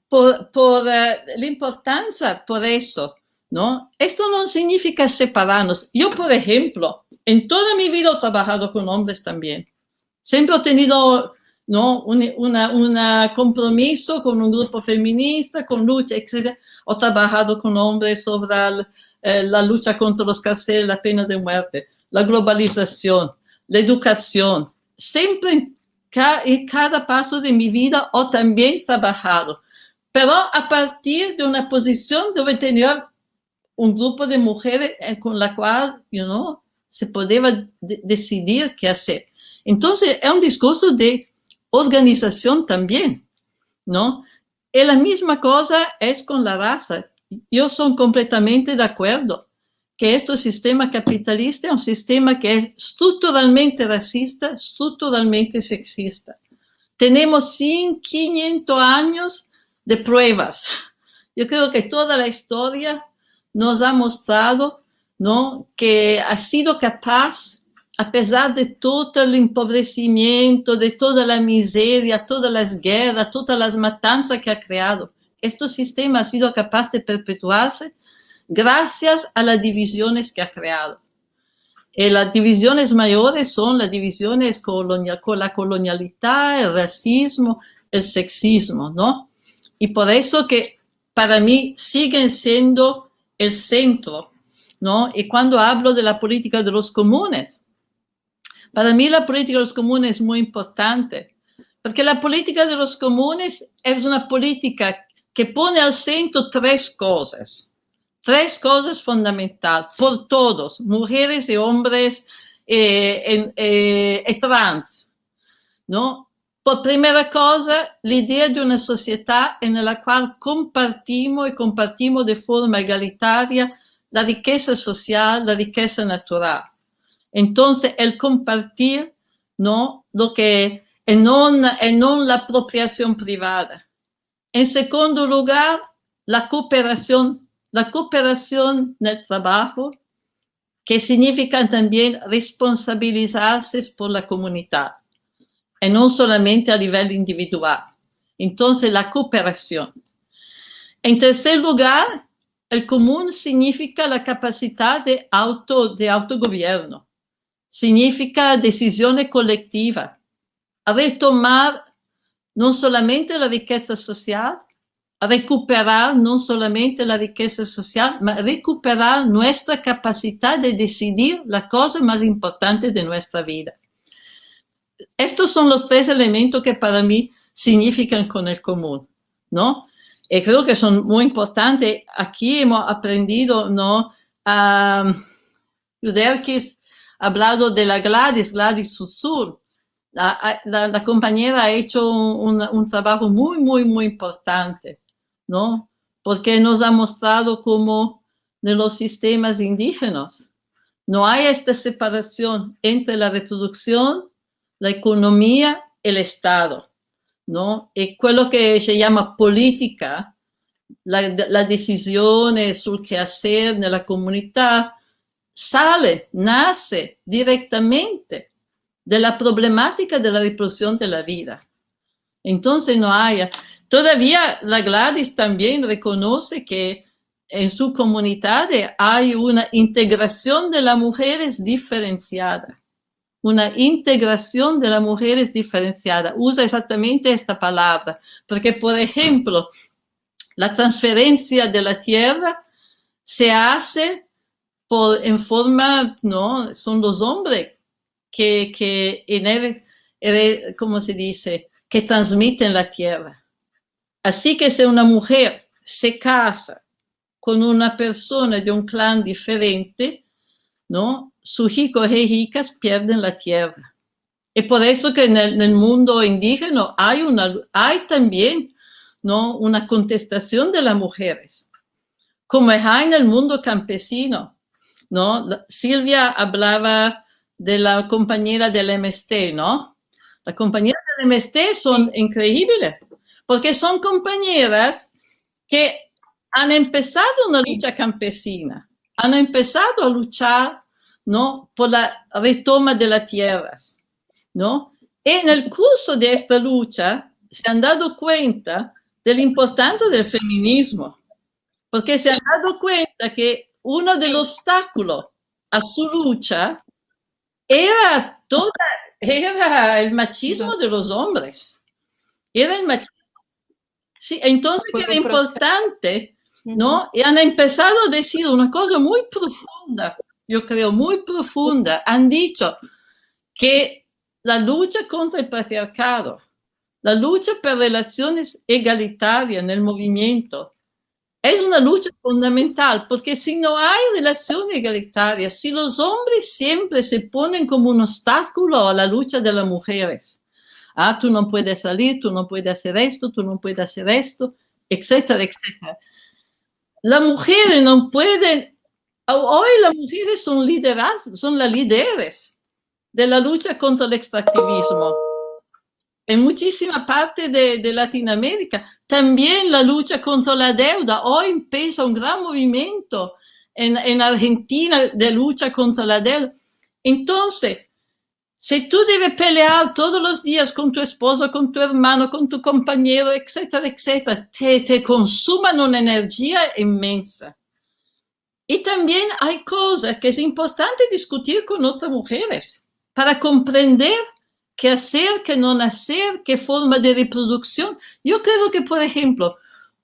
por la importancia, por eso, ¿no? Esto no significa separarnos. Yo, por ejemplo, en toda mi vida he trabajado con hombres también. Siempre he tenido, ¿no? un compromiso con un grupo feminista, con lucha, etc. He trabajado con hombres sobre la lucha contra los carceles, la pena de muerte, la globalización, la educación. Siempre en cada paso de mi vida he también trabajado, pero a partir de una posición de tener un grupo de mujeres con la cual, se podía decidir qué hacer. Entonces, es un discurso de organización también, ¿no? Y la misma cosa es con la raza. Yo soy completamente de acuerdo que este sistema capitalista es un sistema que es estructuralmente racista, estructuralmente sexista. Tenemos 500 años de pruebas. Yo creo que toda la historia nos ha mostrado, ¿no?, que ha sido capaz, a pesar de todo el empobrecimiento, de toda la miseria, todas las guerras, todas las matanzas que ha creado, este sistema ha sido capaz de perpetuarse gracias a las divisiones que ha creado. Las divisiones mayores son las divisiones con la colonialidad, el racismo, el sexismo, ¿no? Y por eso que para mí siguen siendo el centro, ¿no? Y cuando hablo de la política de los comunes, para mí la política de los comunes es muy importante, porque la política de los comunes es una política que pone al centro tres cosas. 3 cosas fundamentales por todos, mujeres y hombres trans, ¿no? Por primera cosa, la idea de una sociedad en la cual compartimos de forma egalitaria la riqueza social, la riqueza natural. Entonces, el compartir, ¿no? Lo que es no la apropiación privada. En segundo lugar, la cooperación en el trabajo, que significa también responsabilizarse por la comunidad, y no solamente a nivel individual. Entonces, la cooperación. En tercer lugar, el común significa la capacidad de autogobierno, significa decisiones colectivas, retomar no solamente la riqueza social, recuperar no solamente la riqueza social, pero recuperar nuestra capacidad de decidir la cosa más importante de nuestra vida. Estos son los 3 elementos que para mí significan con el común, ¿no? Y creo que son muy importantes. Aquí hemos aprendido, ¿no? Yuderkis ha hablado de la Gladys Susur. La compañera ha hecho un trabajo muy, muy, muy importante, ¿no? Porque nos ha mostrado cómo de los sistemas indígenas no hay esta separación entre la reproducción, la economía y el Estado, ¿no? Y quello que se llama política, la decisione sul che hacer nella comunità, nace directamente de la problemática de la reproducción de la vida. Entonces no hay, todavía la Gladys también reconoce que en su comunidad hay una integración de las mujeres diferenciada. Una integración de las mujeres diferenciada. Usa exactamente esta palabra, porque, por ejemplo, la transferencia de la tierra se hace en forma, ¿no? Son los hombres que ¿cómo se dice? Que transmiten la tierra. Así que si una mujer se casa con una persona de un clan diferente, ¿no? Sus hijos e hijas pierden la tierra. Y por eso que en el mundo indígena hay también, ¿no? Una contestación de las mujeres, como hay en el mundo campesino, ¿no? Silvia hablaba de la compañera del MST, ¿no? Las compañeras del MST son increíbles, porque son compañeras que han empezado una lucha campesina, han empezado a luchar, ¿no? Por la retoma de las tierras, ¿no? Y en el curso de esta lucha se han dado cuenta de la importancia del feminismo, porque se han dado cuenta que uno de los obstáculos a su lucha era el machismo de los hombres. Era el machismo. Sí, entonces que era importante, ¿no? Y han empezado a decir una cosa muy profunda, yo creo, muy profunda. Han dicho que la lucha contra el patriarcado, la lucha por relaciones egalitarias en el movimiento, es una lucha fundamental, porque si no hay relaciones egalitarias, si los hombres siempre se ponen como un obstáculo a la lucha de las mujeres, tú no puedes salir, tú no puedes hacer esto, tú no puedes hacer esto, etcétera, etcétera. Las mujeres no pueden, hoy las mujeres son las líderes de la lucha contra el extractivismo. En muchísima parte de Latinoamérica, también la lucha contra la deuda. Hoy empieza un gran movimiento en Argentina de lucha contra la deuda. Entonces, si tú debes pelear todos los días con tu esposo, con tu hermano, con tu compañero, etcétera, etcétera, te consuman una energía inmensa. Y también hay cosas que es importante discutir con otras mujeres para comprender qué hacer, qué no hacer, qué forma de reproducción. Yo creo que, por ejemplo,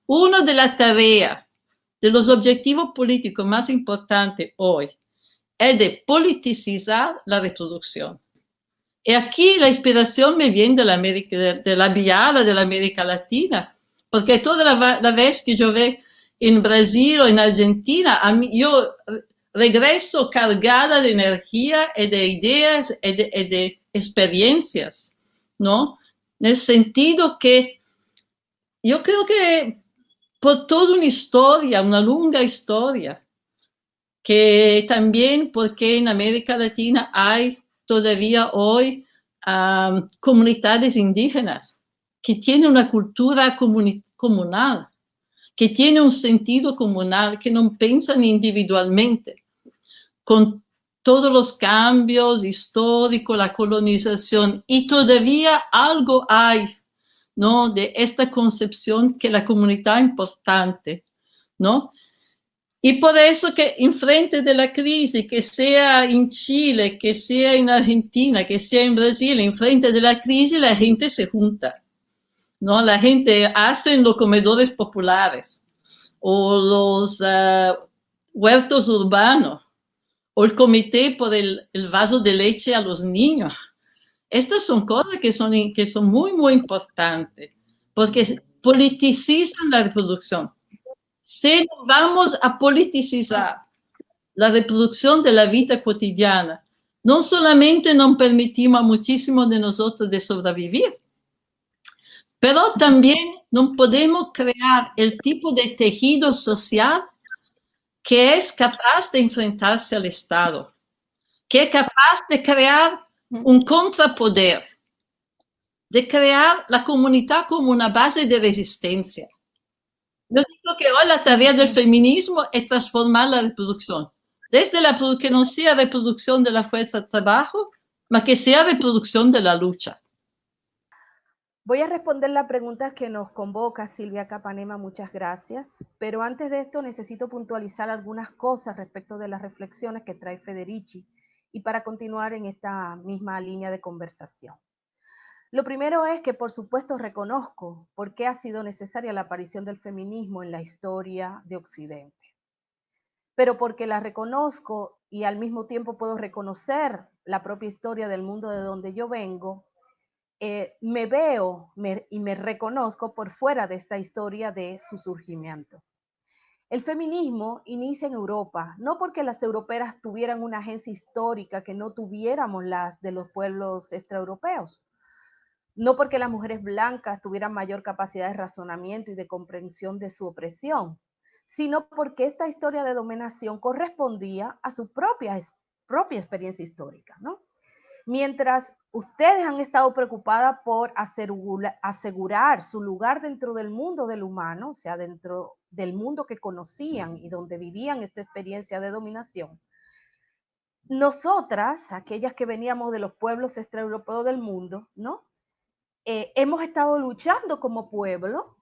una de las tareas, de los objetivos políticos más importantes hoy, es de politicizar la reproducción. Y aquí la inspiración me viene de la Biala de la América Latina, porque toda la vez que yo veo en Brasil o en Argentina, yo regreso cargada de energía y de ideas y de experiencias, ¿no? En el sentido que yo creo que por toda una historia, una larga historia, que también porque en América Latina hay todavía hoy comunidades indígenas que tienen una cultura comunal, que tienen un sentido comunal, que no piensan individualmente. Con todos los cambios históricos, la colonización, y todavía algo hay, ¿no? De esta concepción que la comunidad es importante, ¿no? Y por eso que en frente de la crisis, que sea en Chile, que sea en Argentina, que sea en Brasil, en frente de la crisis la gente se junta, ¿no? La gente hace los comedores populares o los huertos urbanos o el comité por el vaso de leche a los niños. Estas son cosas que son muy, muy importantes porque politicizan la reproducción. Si vamos a politicizar la reproducción de la vida cotidiana, no solamente no permitimos a muchísimos de nosotros de sobrevivir, pero también no podemos crear el tipo de tejido social que es capaz de enfrentarse al Estado, que es capaz de crear un contrapoder, de crear la comunidad como una base de resistencia. Yo digo que hoy la tarea del feminismo es transformar la reproducción, desde que no sea reproducción de la fuerza de trabajo, mas que sea reproducción de la lucha. Voy a responder la pregunta que nos convoca Silvia Capanema, muchas gracias. Pero antes de esto necesito puntualizar algunas cosas respecto de las reflexiones que trae Federici y para continuar en esta misma línea de conversación. Lo primero es que, por supuesto, reconozco por qué ha sido necesaria la aparición del feminismo en la historia de Occidente. Pero porque la reconozco y al mismo tiempo puedo reconocer la propia historia del mundo de donde yo vengo, me veo y me reconozco por fuera de esta historia de su surgimiento. El feminismo inicia en Europa, no porque las europeas tuvieran una agencia histórica que no tuviéramos las de los pueblos extraeuropeos, no porque las mujeres blancas tuvieran mayor capacidad de razonamiento y de comprensión de su opresión, sino porque esta historia de dominación correspondía a su propia experiencia histórica, ¿no? Mientras ustedes han estado preocupadas por asegurar su lugar dentro del mundo del humano, o sea, dentro del mundo que conocían y donde vivían esta experiencia de dominación, nosotras, aquellas que veníamos de los pueblos extraeuropeos del mundo, ¿no? Hemos estado luchando como pueblo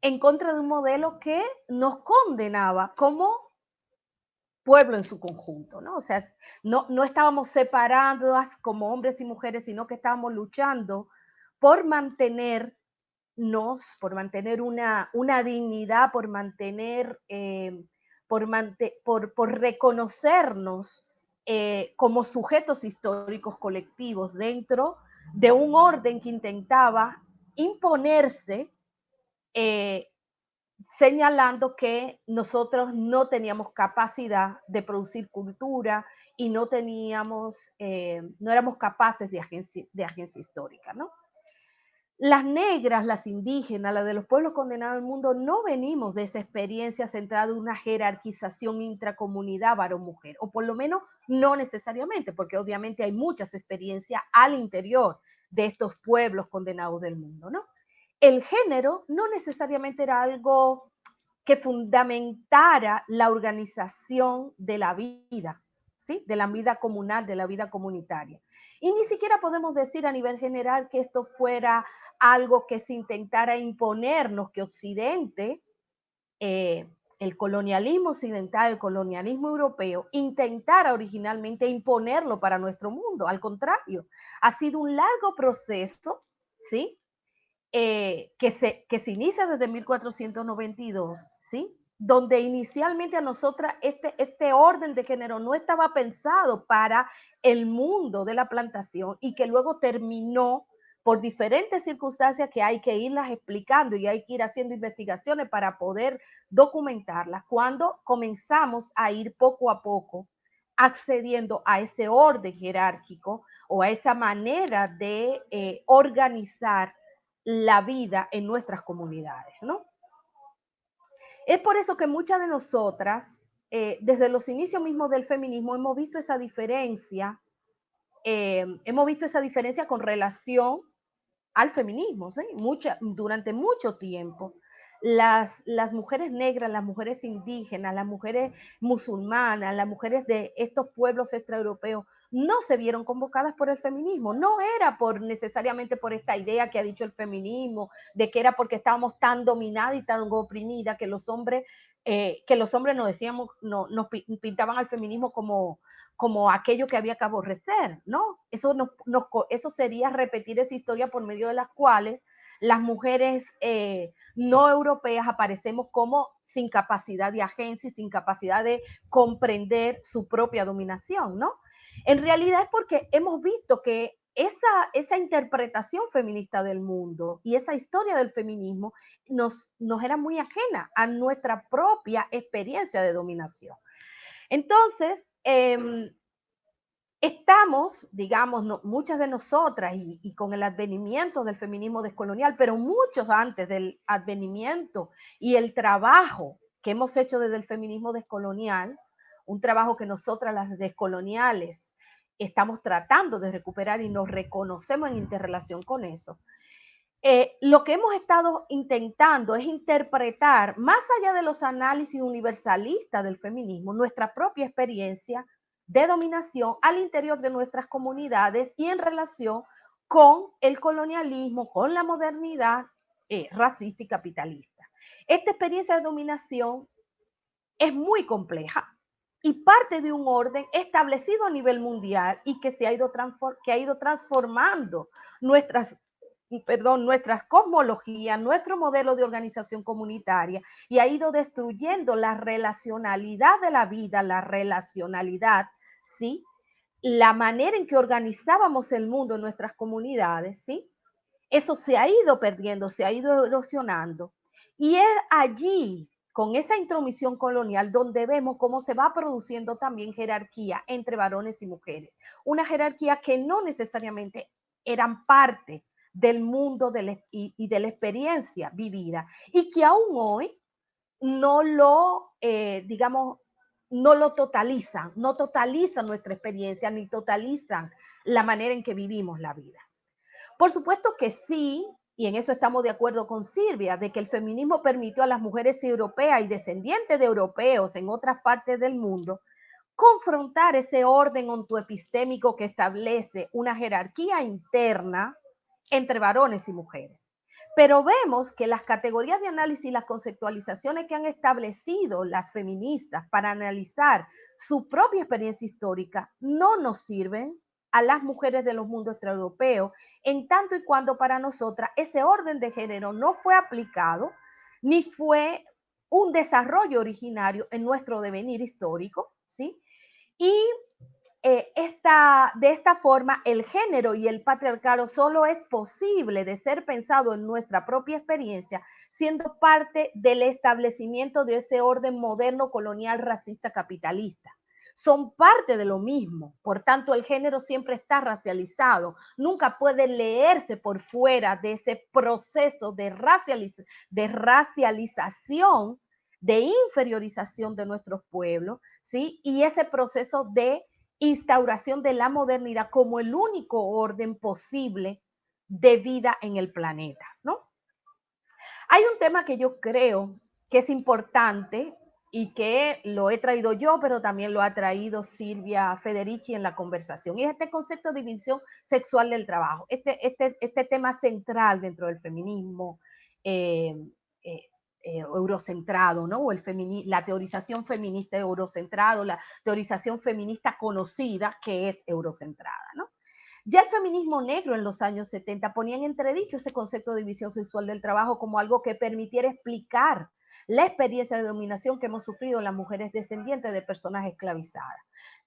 en contra de un modelo que nos condenaba como pueblo en su conjunto, ¿no? O sea, no estábamos separadas como hombres y mujeres, sino que estábamos luchando por mantenernos, por mantener una dignidad, por mantener, por reconocernos como sujetos históricos colectivos dentro de un orden que intentaba imponerse, señalando que nosotros no teníamos capacidad de producir cultura y no éramos capaces de agencia histórica, ¿no? Las negras, las indígenas, las de los pueblos condenados del mundo, no venimos de esa experiencia centrada en una jerarquización intracomunidad varón-mujer, o por lo menos no necesariamente, porque obviamente hay muchas experiencias al interior de estos pueblos condenados del mundo, ¿no? El género no necesariamente era algo que fundamentara la organización de la vida, ¿sí? De la vida comunal, de la vida comunitaria. Y ni siquiera podemos decir a nivel general que esto fuera algo que se intentara imponernos, que Occidente, el colonialismo occidental, el colonialismo europeo, intentara originalmente imponerlo para nuestro mundo. Al contrario, ha sido un largo proceso, ¿sí? Que se inicia desde 1492, ¿sí? Donde inicialmente a nosotras este orden de género no estaba pensado para el mundo de la plantación y que luego terminó por diferentes circunstancias que hay que irlas explicando y hay que ir haciendo investigaciones para poder documentarlas, cuando comenzamos a ir poco a poco accediendo a ese orden jerárquico o a esa manera de organizar la vida en nuestras comunidades, ¿no? Es por eso que muchas de nosotras, desde los inicios mismos del feminismo, hemos visto esa diferencia con relación al feminismo, ¿sí? Durante mucho tiempo. Las mujeres negras, las mujeres indígenas, las mujeres musulmanas, las mujeres de estos pueblos extraeuropeos no se vieron convocadas por el feminismo. No era necesariamente por esta idea que ha dicho el feminismo, de que era porque estábamos tan dominadas y tan oprimidas que los hombres nos decíamos, nos pintaban al feminismo como aquello que había que aborrecer, ¿no? Eso sería repetir esa historia por medio de las cuales las mujeres no europeas aparecemos como sin capacidad de agencia y sin capacidad de comprender su propia dominación, ¿no? En realidad es porque hemos visto que esa interpretación feminista del mundo y esa historia del feminismo nos era muy ajena a nuestra propia experiencia de dominación. Entonces, estamos, digamos, muchas de nosotras y con el advenimiento del feminismo descolonial, pero muchos antes del advenimiento y el trabajo que hemos hecho desde el feminismo descolonial, un trabajo que nosotras las descoloniales estamos tratando de recuperar y nos reconocemos en interrelación con eso. Lo que hemos estado intentando es interpretar, más allá de los análisis universalistas del feminismo, nuestra propia experiencia de dominación al interior de nuestras comunidades y en relación con el colonialismo, con la modernidad racista y capitalista. Esta experiencia de dominación es muy compleja y parte de un orden establecido a nivel mundial y que ha ido transformando nuestras cosmologías, nuestro modelo de organización comunitaria y ha ido destruyendo la relacionalidad de la vida, la relacionalidad, ¿sí? La manera en que organizábamos el mundo en nuestras comunidades, ¿sí? Eso se ha ido perdiendo, se ha ido erosionando. Y es allí, con esa intromisión colonial, donde vemos cómo se va produciendo también jerarquía entre varones y mujeres. Una jerarquía que no necesariamente eran parte del mundo y de la experiencia vivida y que aún hoy no lo, no lo totalizan, no totalizan nuestra experiencia ni totalizan la manera en que vivimos la vida. Por supuesto que sí, y en eso estamos de acuerdo con Silvia, de que el feminismo permitió a las mujeres europeas y descendientes de europeos en otras partes del mundo confrontar ese orden ontoepistémico que establece una jerarquía interna entre varones y mujeres. Pero vemos que las categorías de análisis y las conceptualizaciones que han establecido las feministas para analizar su propia experiencia histórica no nos sirven a las mujeres de los mundos extraeuropeos, en tanto y cuando para nosotras ese orden de género no fue aplicado, ni fue un desarrollo originario en nuestro devenir histórico, ¿sí? Y de esta forma, el género y el patriarcado solo es posible de ser pensado en nuestra propia experiencia, siendo parte del establecimiento de ese orden moderno, colonial, racista, capitalista. Son parte de lo mismo, por tanto el género siempre está racializado, nunca puede leerse por fuera de ese proceso de racialización, de inferiorización de nuestros pueblos, ¿sí? Y ese proceso de instauración de la modernidad como el único orden posible de vida en el planeta, ¿no? Hay un tema que yo creo que es importante y que lo he traído yo, pero también lo ha traído Silvia Federici en la conversación, y es este concepto de división sexual del trabajo, este tema central dentro del feminismo eurocentrado, ¿no? O la teorización feminista eurocentrado, la teorización feminista conocida que es eurocentrada, ¿no? Ya el feminismo negro en los años 70 ponía en entredicho ese concepto de división sexual del trabajo como algo que permitiera explicar la experiencia de dominación que hemos sufrido las mujeres descendientes de personas esclavizadas.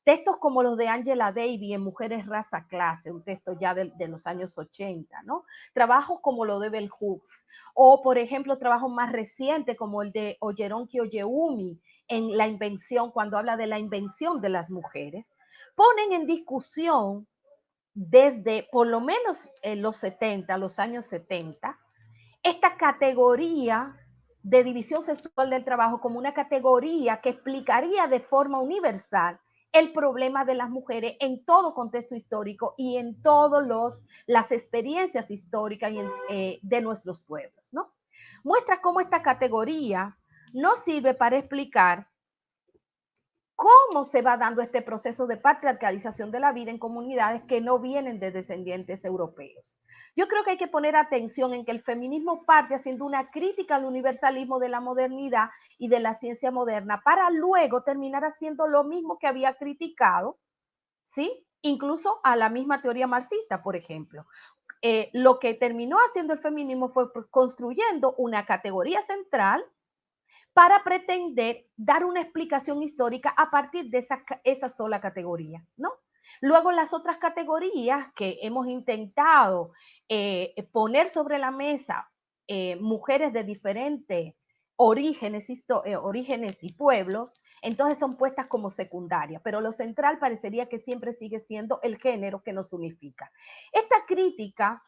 Textos como los de Angela Davis en Mujeres, Raza, Clase, un texto ya de los años 80, ¿no? Trabajos como lo de Bell Hooks, o por ejemplo, trabajos más recientes como el de Oyeron Kiyoyeumi en La Invención, cuando habla de la invención de las mujeres, ponen en discusión desde por lo menos los 70, los años 70, esta categoría de división sexual del trabajo como una categoría que explicaría de forma universal el problema de las mujeres en todo contexto histórico y en todas las experiencias históricas de nuestros pueblos, ¿no? Muestra cómo esta categoría no sirve para explicar cómo se va dando este proceso de patriarcalización de la vida en comunidades que no vienen de descendientes europeos. Yo creo que hay que poner atención en que el feminismo parte haciendo una crítica al universalismo de la modernidad y de la ciencia moderna para luego terminar haciendo lo mismo que había criticado, ¿sí? Incluso a la misma teoría marxista, por ejemplo. Lo que terminó haciendo el feminismo fue construyendo una categoría central para pretender dar una explicación histórica a partir de esa sola categoría, ¿no? Luego las otras categorías que hemos intentado poner sobre la mesa, mujeres de diferentes orígenes y pueblos, entonces son puestas como secundarias, pero lo central parecería que siempre sigue siendo el género que nos unifica. Esta crítica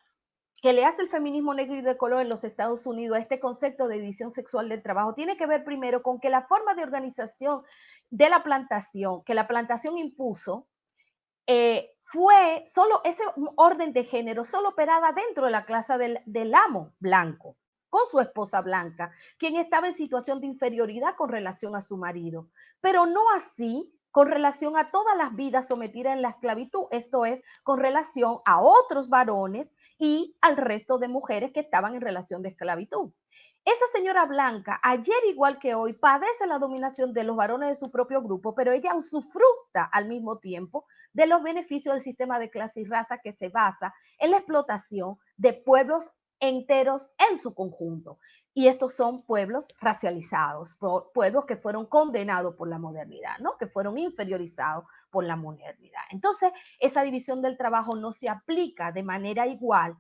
que le hace el feminismo negro y de color en los Estados Unidos a este concepto de división sexual del trabajo tiene que ver primero con que la forma de organización de la plantación, que la plantación impuso, fue solo ese orden de género, solo operaba dentro de la clase del amo blanco, con su esposa blanca, quien estaba en situación de inferioridad con relación a su marido, pero no así con relación a todas las vidas sometidas en la esclavitud, esto es, con relación a otros varones y al resto de mujeres que estaban en relación de esclavitud. Esa señora blanca, ayer igual que hoy, padece la dominación de los varones de su propio grupo, pero ella usufructa al mismo tiempo de los beneficios del sistema de clase y raza que se basa en la explotación de pueblos enteros en su conjunto. Y estos son pueblos racializados, pueblos que fueron condenados por la modernidad, ¿no? Que fueron inferiorizados por la modernidad. Entonces, esa división del trabajo no se aplica de manera igual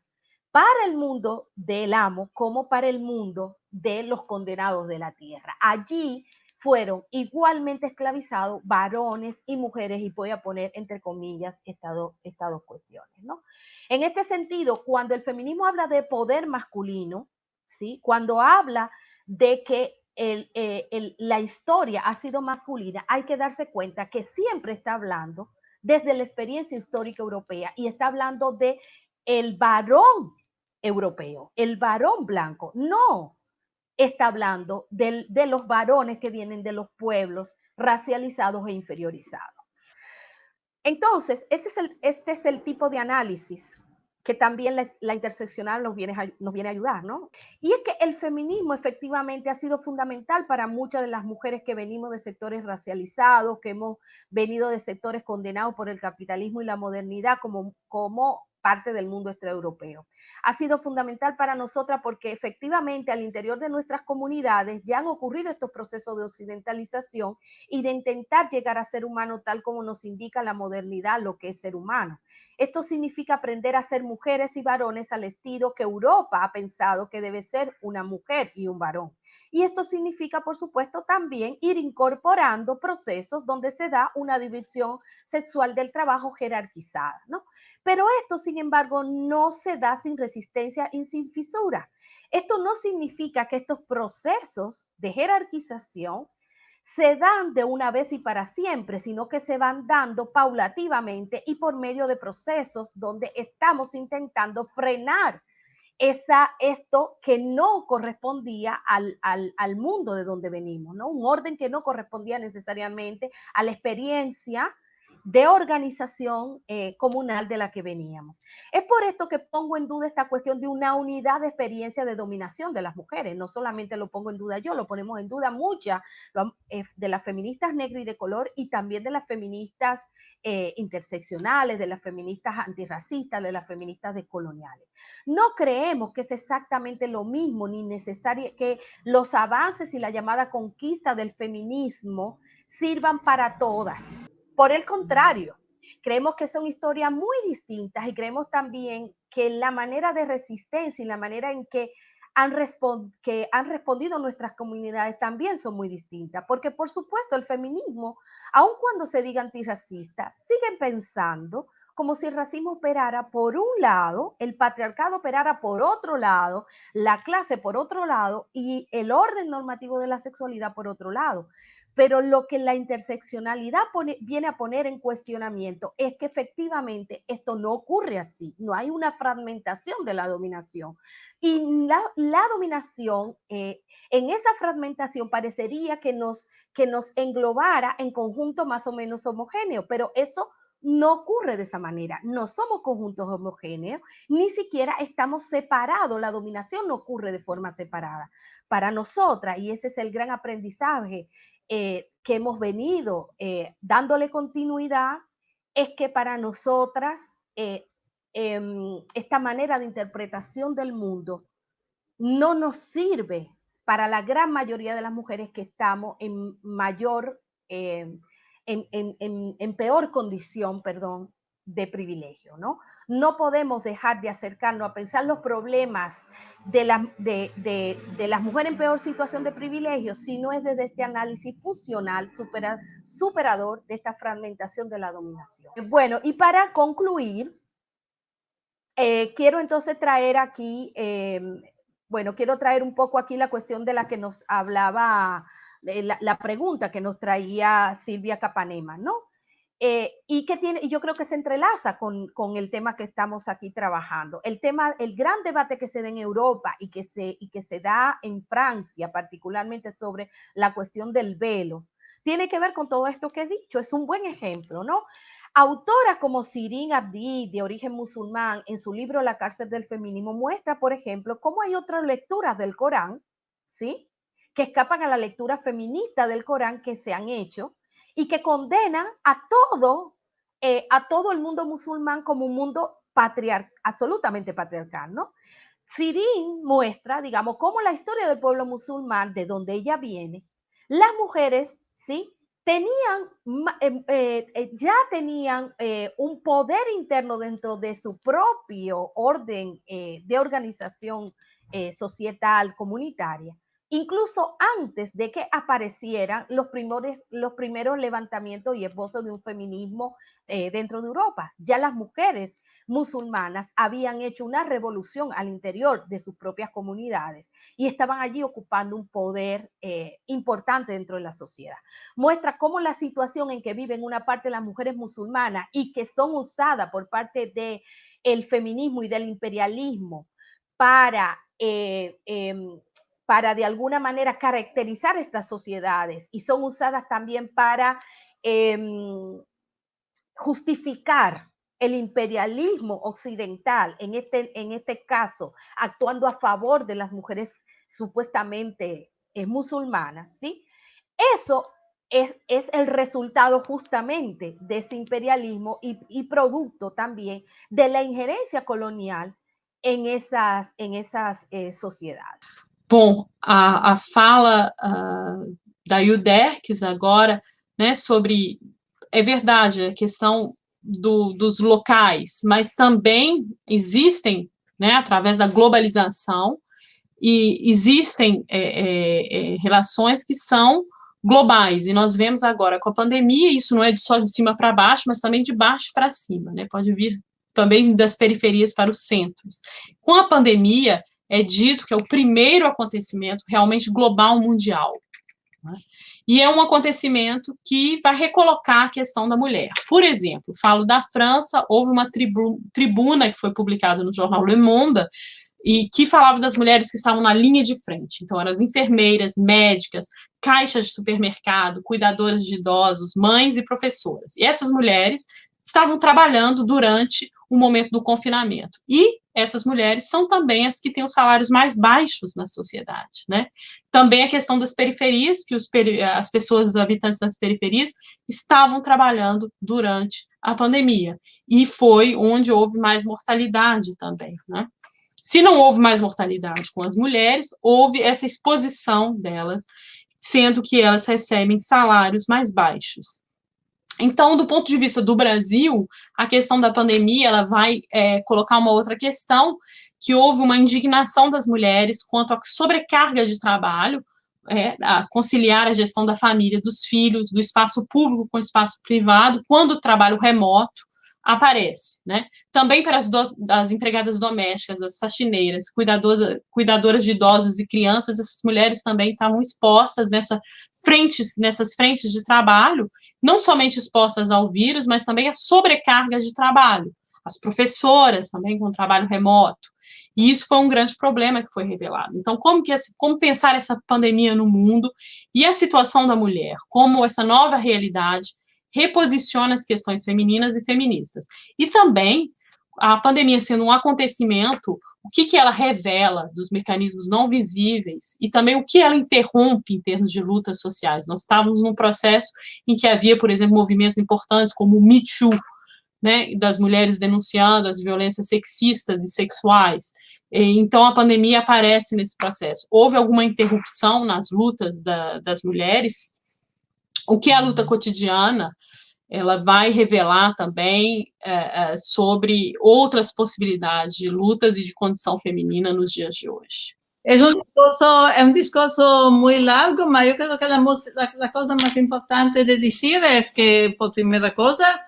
para el mundo del amo como para el mundo de los condenados de la tierra. Allí fueron igualmente esclavizados varones y mujeres, y voy a poner entre comillas estas dos cuestiones, ¿no? En este sentido, cuando el feminismo habla de poder masculino, ¿sí? Cuando habla de que la historia ha sido masculina, hay que darse cuenta que siempre está hablando desde la experiencia histórica europea y está hablando de el varón europeo, el varón blanco, no está hablando de los varones que vienen de los pueblos racializados e inferiorizados. Entonces, este es el tipo de análisis que también la interseccional nos viene a ayudar, ¿no? Y es que el feminismo efectivamente ha sido fundamental para muchas de las mujeres que venimos de sectores racializados, que hemos venido de sectores condenados por el capitalismo y la modernidad como parte del mundo extraeuropeo. Ha sido fundamental para nosotras porque efectivamente al interior de nuestras comunidades ya han ocurrido estos procesos de occidentalización y de intentar llegar a ser humano tal como nos indica la modernidad lo que es ser humano. Esto significa aprender a ser mujeres y varones al estilo que Europa ha pensado que debe ser una mujer y un varón. Y esto significa, por supuesto, también ir incorporando procesos donde se da una división sexual del trabajo jerarquizada, ¿no? Pero esto, sin embargo, no se da sin resistencia y sin fisura. Esto no significa que estos procesos de jerarquización se dan de una vez y para siempre, sino que se van dando paulativamente y por medio de procesos donde estamos intentando frenar esto que no correspondía al mundo de donde venimos, ¿no? Un orden que no correspondía necesariamente a la experiencia de organización comunal de la que veníamos. Es por esto que pongo en duda esta cuestión de una unidad de experiencia de dominación de las mujeres. No solamente lo pongo en duda yo, lo ponemos en duda muchas de las feministas negras y de color, y también de las feministas interseccionales, de las feministas antirracistas, de las feministas decoloniales. No creemos que es exactamente lo mismo ni necesario que los avances y la llamada conquista del feminismo sirvan para todas. Por el contrario, creemos que son historias muy distintas, y creemos también que la manera de resistencia y la manera en que han respondido nuestras comunidades también son muy distintas, porque por supuesto el feminismo, aun cuando se diga antirracista, siguen pensando como si el racismo operara por un lado, el patriarcado operara por otro lado, la clase por otro lado y el orden normativo de la sexualidad por otro lado. Pero lo que la interseccionalidad viene a poner en cuestionamiento es que efectivamente esto no ocurre así, no hay una fragmentación de la dominación. Y la dominación, en esa fragmentación parecería que nos englobara en conjuntos más o menos homogéneos, pero eso no ocurre de esa manera. No somos conjuntos homogéneos, ni siquiera estamos separados. La dominación no ocurre de forma separada. Para nosotras, y ese es el gran aprendizaje que hemos venido dándole continuidad, es que para nosotras esta manera de interpretación del mundo no nos sirve para la gran mayoría de las mujeres que estamos en mayor en peor condición, perdón, de privilegio, ¿no? No podemos dejar de acercarnos a pensar los problemas de las mujeres en peor situación de privilegio si no es desde este análisis funcional, superador de esta fragmentación de la dominación. Bueno, y para concluir, quiero entonces traer aquí, quiero traer un poco aquí la cuestión de la que nos hablaba, la pregunta que nos traía Silvia Capanema, ¿no? Y yo creo que se entrelaza con el tema que estamos aquí trabajando. El gran debate que se da en Europa y que se da en Francia, particularmente sobre la cuestión del velo, tiene que ver con todo esto que he dicho. Es un buen ejemplo, ¿no? Autoras como Shirin Ebadi, de origen musulmán, en su libro La cárcel del feminismo, muestra, por ejemplo, cómo hay otras lecturas del Corán, ¿sí?, que escapan a la lectura feminista del Corán que se han hecho y que condenan a todo el mundo musulmán como un mundo absolutamente patriarcal, ¿no? Shirin muestra, digamos, cómo la historia del pueblo musulmán, de donde ella viene, las mujeres, ¿sí?, ya tenían un poder interno dentro de su propio orden de organización societal, comunitaria, incluso antes de que aparecieran los primeros levantamientos y esbozos de un feminismo dentro de Europa. Ya las mujeres musulmanas habían hecho una revolución al interior de sus propias comunidades y estaban allí ocupando un poder importante dentro de la sociedad. Muestra cómo la situación en que viven una parte de las mujeres musulmanas y que son usadas por parte del feminismo y del imperialismo para de alguna manera caracterizar estas sociedades, y son usadas también para justificar el imperialismo occidental, en este caso, actuando a favor de las mujeres supuestamente musulmanas, ¿sí? Eso es el resultado justamente de ese imperialismo y producto también de la injerencia colonial en esas sociedades. Bom, a fala da Yuderques agora, né, sobre, é verdade, a questão dos locais, mas também existem, né, através da globalização, e existem relações que são globais, e nós vemos agora com a pandemia, isso não é só de cima para baixo, mas também de baixo para cima, né, pode vir também das periferias para os centros. Com a pandemia, é dito que é o primeiro acontecimento realmente global mundial, né? E é um acontecimento que vai recolocar a questão da mulher. Por exemplo, falo da França, houve uma tribuna que foi publicada no jornal Le Monde, e que falava das mulheres que estavam na linha de frente. Então, eram as enfermeiras, médicas, caixas de supermercado, cuidadoras de idosos, mães e professoras. E essas mulheres estavam trabalhando durante o momento do confinamento. E essas mulheres são também as que têm os salários mais baixos na sociedade, né? Também a questão das periferias, que as pessoas, os habitantes das periferias, estavam trabalhando durante a pandemia. E foi onde houve mais mortalidade também, né? Se não houve mais mortalidade com as mulheres, houve essa exposição delas, sendo que elas recebem salários mais baixos. Então, do ponto de vista do Brasil, a questão da pandemia ela vai colocar uma outra questão, que houve uma indignação das mulheres quanto à sobrecarga de trabalho, a conciliar a gestão da família, dos filhos, do espaço público com o espaço privado, quando o trabalho remoto aparece, né? Também para as empregadas domésticas, as faxineiras, cuidadoras de idosos e crianças, essas mulheres também estavam expostas nessas frentes de trabalho, não somente expostas ao vírus, mas também à sobrecarga de trabalho. As professoras também com trabalho remoto. E isso foi um grande problema que foi revelado. Então, como pensar essa pandemia no mundo e a situação da mulher, como essa nova realidade reposiciona as questões femininas e feministas. E também, a pandemia sendo um acontecimento, o que ela revela dos mecanismos não visíveis e também o que ela interrompe em termos de lutas sociais. Nós estávamos num processo em que havia, por exemplo, movimentos importantes como o Me Too, né, das mulheres denunciando as violências sexistas e sexuais. Então, a pandemia aparece nesse processo. Houve alguma interrupção nas lutas das mulheres? O que é a luta cotidiana? Ela vai revelar também sobre outras possibilidades de lutas e de condição feminina nos dias de hoje. Es un discurso muy largo, pero yo creo que la cosa más importante de decir es que, por primera cosa,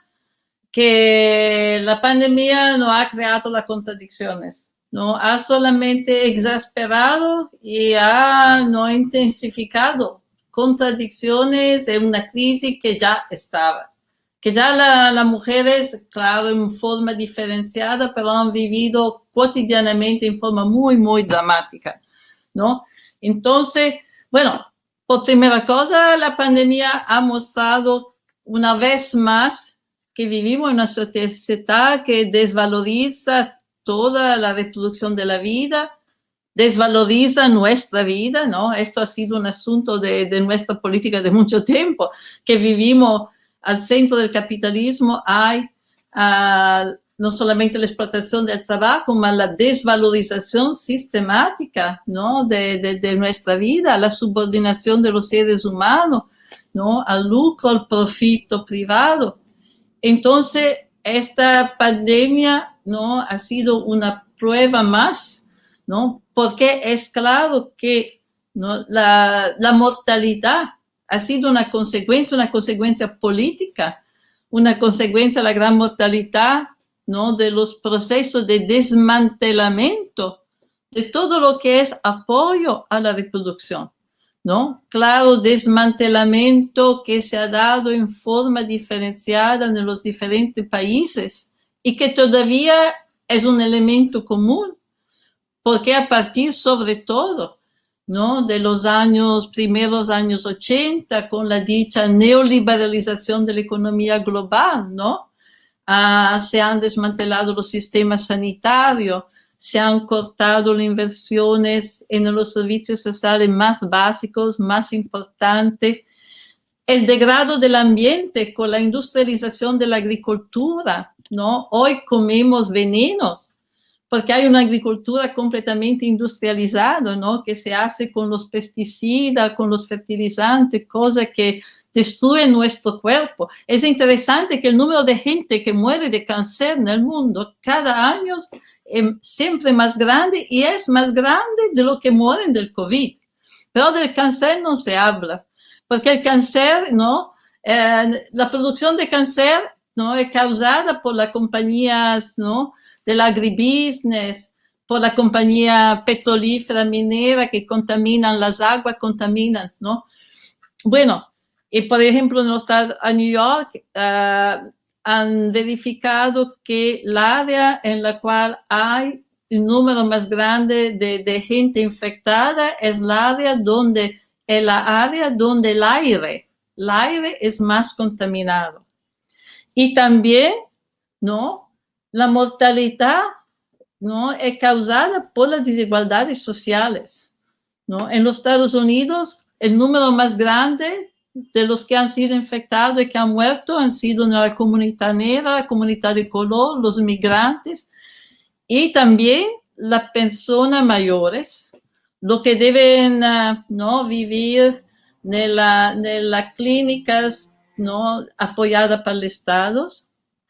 que la pandemia no ha creado las contradicciones, no ha solamente exasperado y ha no intensificado contradicciones en una crisis que ya estaba. Que ya las mujeres, claro, en forma diferenciada, pero han vivido cotidianamente en forma muy, muy dramática, ¿no? Entonces, bueno, por primera cosa, la pandemia ha mostrado una vez más que vivimos en una sociedad que desvaloriza toda la reproducción de la vida, desvaloriza nuestra vida, ¿no? Esto ha sido un asunto de nuestra política de mucho tiempo, que vivimos al centro del capitalismo, hay no solamente la explotación del trabajo, sino la desvalorización sistemática, ¿no? de nuestra vida, la subordinación de los seres humanos, ¿no? Al lucro, al profito privado. Entonces, esta pandemia, ¿no? ha sido una prueba más, ¿no? Porque es claro que, ¿no? la mortalidad ha sido una consecuencia política, una consecuencia de la gran mortalidad, ¿no? de los procesos de desmantelamiento de todo lo que es apoyo a la reproducción, ¿no? Claro, desmantelamiento que se ha dado en forma diferenciada en los diferentes países y que todavía es un elemento común, porque a partir sobre todo, ¿no? de los primeros años 80, con la dicha neoliberalización de la economía global, ¿no? Se han desmantelado los sistemas sanitarios, se han cortado las inversiones en los servicios sociales más básicos, más importantes, el degrado del ambiente con la industrialización de la agricultura, ¿no? Hoy comemos venenos, porque hay una agricultura completamente industrializada, ¿no? que se hace con los pesticidas, con los fertilizantes, cosas que destruyen nuestro cuerpo. Es interesante que el número de gente que muere de cáncer en el mundo cada año es siempre más grande y es más grande de lo que mueren del COVID. Pero del cáncer no se habla, porque el cáncer, ¿no? La producción de cáncer, ¿no? es causada por las compañías, ¿no? del agribusiness, por la compañía petrolífera minera que contaminan las aguas, contaminan, ¿no? Bueno, y por ejemplo, en los estados de New York han verificado que el área en la cual hay el número más grande de gente infectada es el área donde el aire es más contaminado. Y también, ¿no?, la mortalidad, ¿no?, es causada por las desigualdades sociales, ¿no? En los Estados Unidos, el número más grande de los que han sido infectados y que han muerto han sido en la comunidad negra, la comunidad de color, los migrantes y también las personas mayores, lo que deben ¿no?, vivir en las clínicas, ¿no?, apoyadas por el Estado,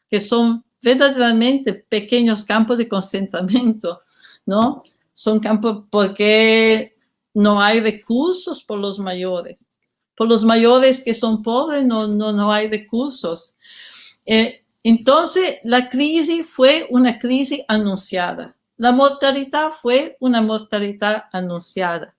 que son verdaderamente pequeños campos de concentramiento, ¿no? Son campos porque no hay recursos por los mayores. Por los mayores que son pobres no hay recursos. Entonces, la crisis fue una crisis anunciada. La mortalidad fue una mortalidad anunciada.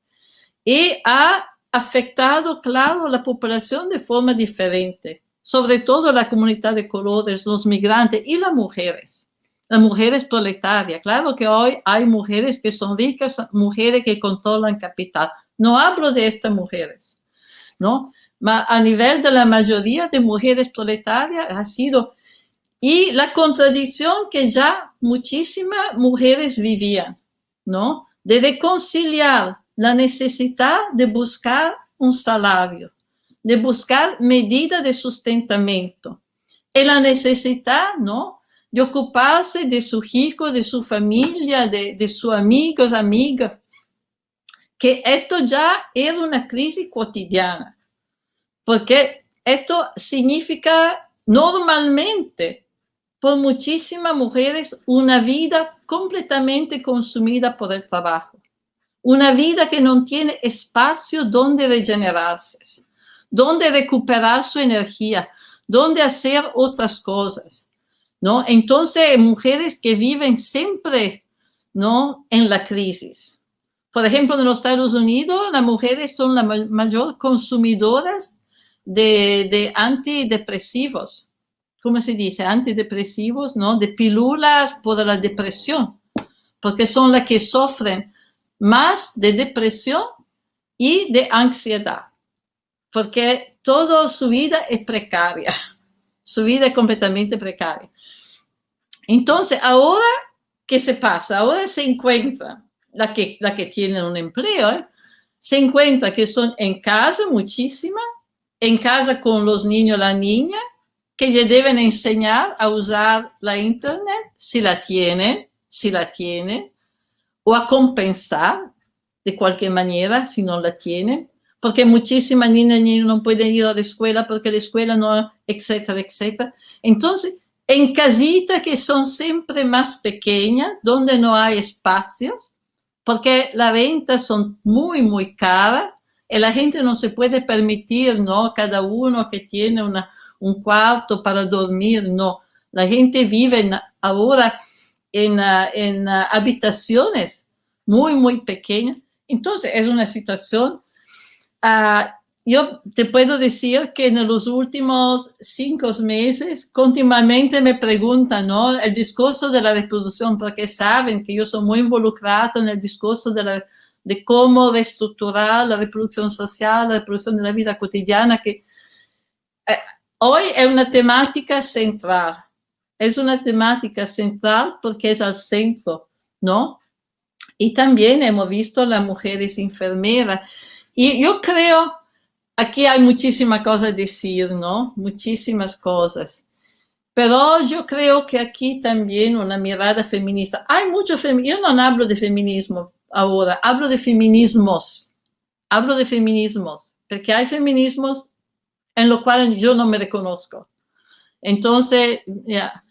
Y ha afectado, claro, la población de forma diferente, sobre todo la comunidad de colores, los migrantes y las mujeres proletarias. Claro que hoy hay mujeres que son ricas, mujeres que controlan capital. No hablo de estas mujeres, ¿no? A nivel de la mayoría de mujeres proletarias ha sido, y la contradicción que ya muchísimas mujeres vivían, ¿no?, de reconciliar la necesidad de buscar un salario, de buscar medidas de sustentamiento, y la necesidad, ¿no?, de ocuparse de sus hijos, de su familia, de sus amigos, amigas, que esto ya era una crisis cotidiana, porque esto significa normalmente por muchísimas mujeres una vida completamente consumida por el trabajo, una vida que no tiene espacio donde regenerarse, donde recuperar su energía, donde hacer otras cosas, ¿no? Entonces, mujeres que viven siempre, ¿no?, en la crisis. Por ejemplo, en los Estados Unidos, las mujeres son las mayor consumidoras de antidepresivos. ¿Cómo se dice? Antidepresivos, ¿no? De pílulas por la depresión, porque son las que sufren más de depresión y de ansiedad, porque toda su vida es precaria, su vida es completamente precaria. Entonces, ahora, ¿qué se pasa? Ahora se encuentra la que tienen un empleo, se encuentra que son en casa muchísimas, en casa con los niños, la niña, que le deben enseñar a usar la internet, si la tienen, o a compensar de cualquier manera si no la tienen, porque muchísimas niñas y niños no pueden ir a la escuela porque la escuela no, etcétera, etcétera. Entonces, en casitas que son siempre más pequeñas, donde no hay espacios, porque las rentas son muy, muy caras, y la gente no se puede permitir, ¿no?, cada uno que tiene un cuarto para dormir, no. La gente vive ahora en habitaciones muy, muy pequeñas. Entonces, es una situación. Yo te puedo decir que en los últimos 5 meses continuamente me preguntan, ¿no?, el discurso de la reproducción, porque saben que yo soy muy involucrada en el discurso de cómo reestructurar la reproducción social, la reproducción de la vida cotidiana, que hoy es una temática central. Es una temática central porque es al centro, ¿no? Y también hemos visto las mujeres enfermeras. Y yo creo, aquí hay muchísimas cosas a decir, ¿no? Muchísimas cosas. Pero yo creo que aquí también una mirada feminista. Hay mucho feminismo. Yo no hablo de feminismo ahora, hablo de feminismos. Hablo de feminismos, porque hay feminismos en los cuales yo no me reconozco. Entonces, ya.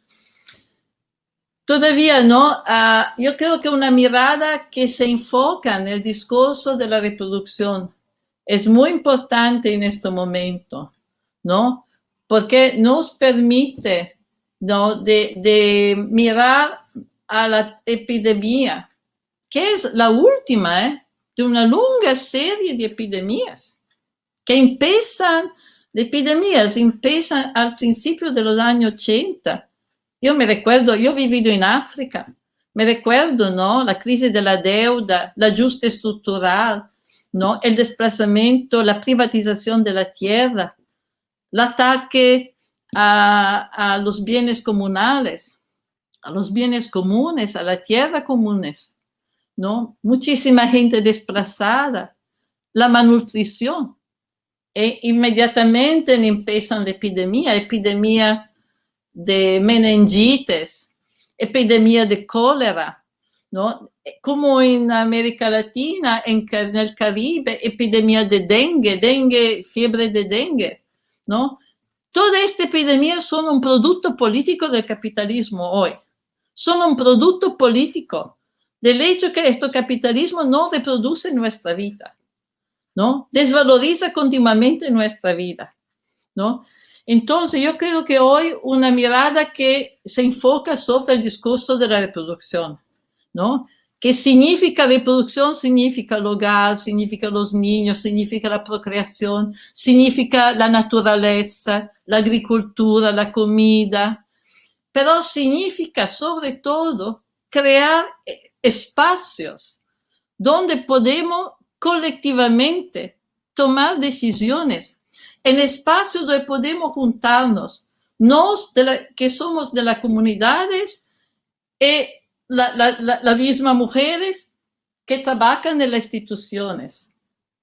Todavía no. Yo creo que una mirada que se enfoca en el discurso de la reproducción es muy importante en este momento, ¿no? Porque nos permite, ¿no?, de mirar a la epidemia, que es la última, de una larga serie de epidemias, que empiezan al principio de los años 80. Yo me recuerdo, yo he vivido en África, Me recuerdo, ¿no? La crisis de la deuda, el ajuste estructural, ¿no? El desplazamiento, la privatización de la tierra, el ataque a los bienes comunales, a los bienes comunes, a la tierra comunes, ¿no? Muchísima gente desplazada, la malnutrición. E inmediatamente empiezan la epidemia de meningitis, epidemia de cólera, ¿no? Como en América Latina, en el Caribe, epidemia de dengue, fiebre de dengue, ¿no? Todas estas epidemias son un producto político del capitalismo hoy. Son un producto político del hecho que este capitalismo no reproduce nuestra vida, ¿no? Desvaloriza continuamente nuestra vida, ¿no? Entonces, yo creo que hoy una mirada que se enfoca sobre el discurso de la reproducción, ¿no? ¿Qué significa reproducción? Significa el hogar, significa los niños, significa la procreación, significa la naturaleza, la agricultura, la comida, pero significa sobre todo crear espacios donde podemos colectivamente tomar decisiones, en espacios donde podemos juntarnos, que somos de las comunidades y las mismas mujeres que trabajan en las instituciones.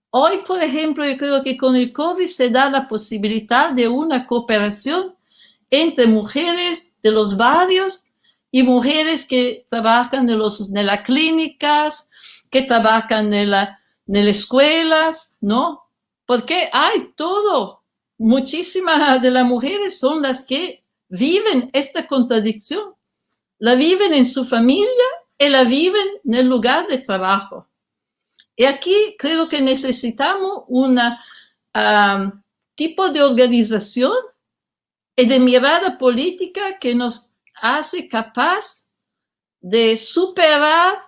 Hoy, por ejemplo, yo creo que con el COVID se da la posibilidad de una cooperación entre mujeres de los barrios y mujeres que trabajan en las clínicas, que trabajan en las escuelas, ¿no? Porque hay todo. Muchísimas de las mujeres son las que viven esta contradicción. La viven en su familia y la viven en el lugar de trabajo. Y aquí creo que necesitamos un tipo de organización y de mirada política que nos hace capaz de superar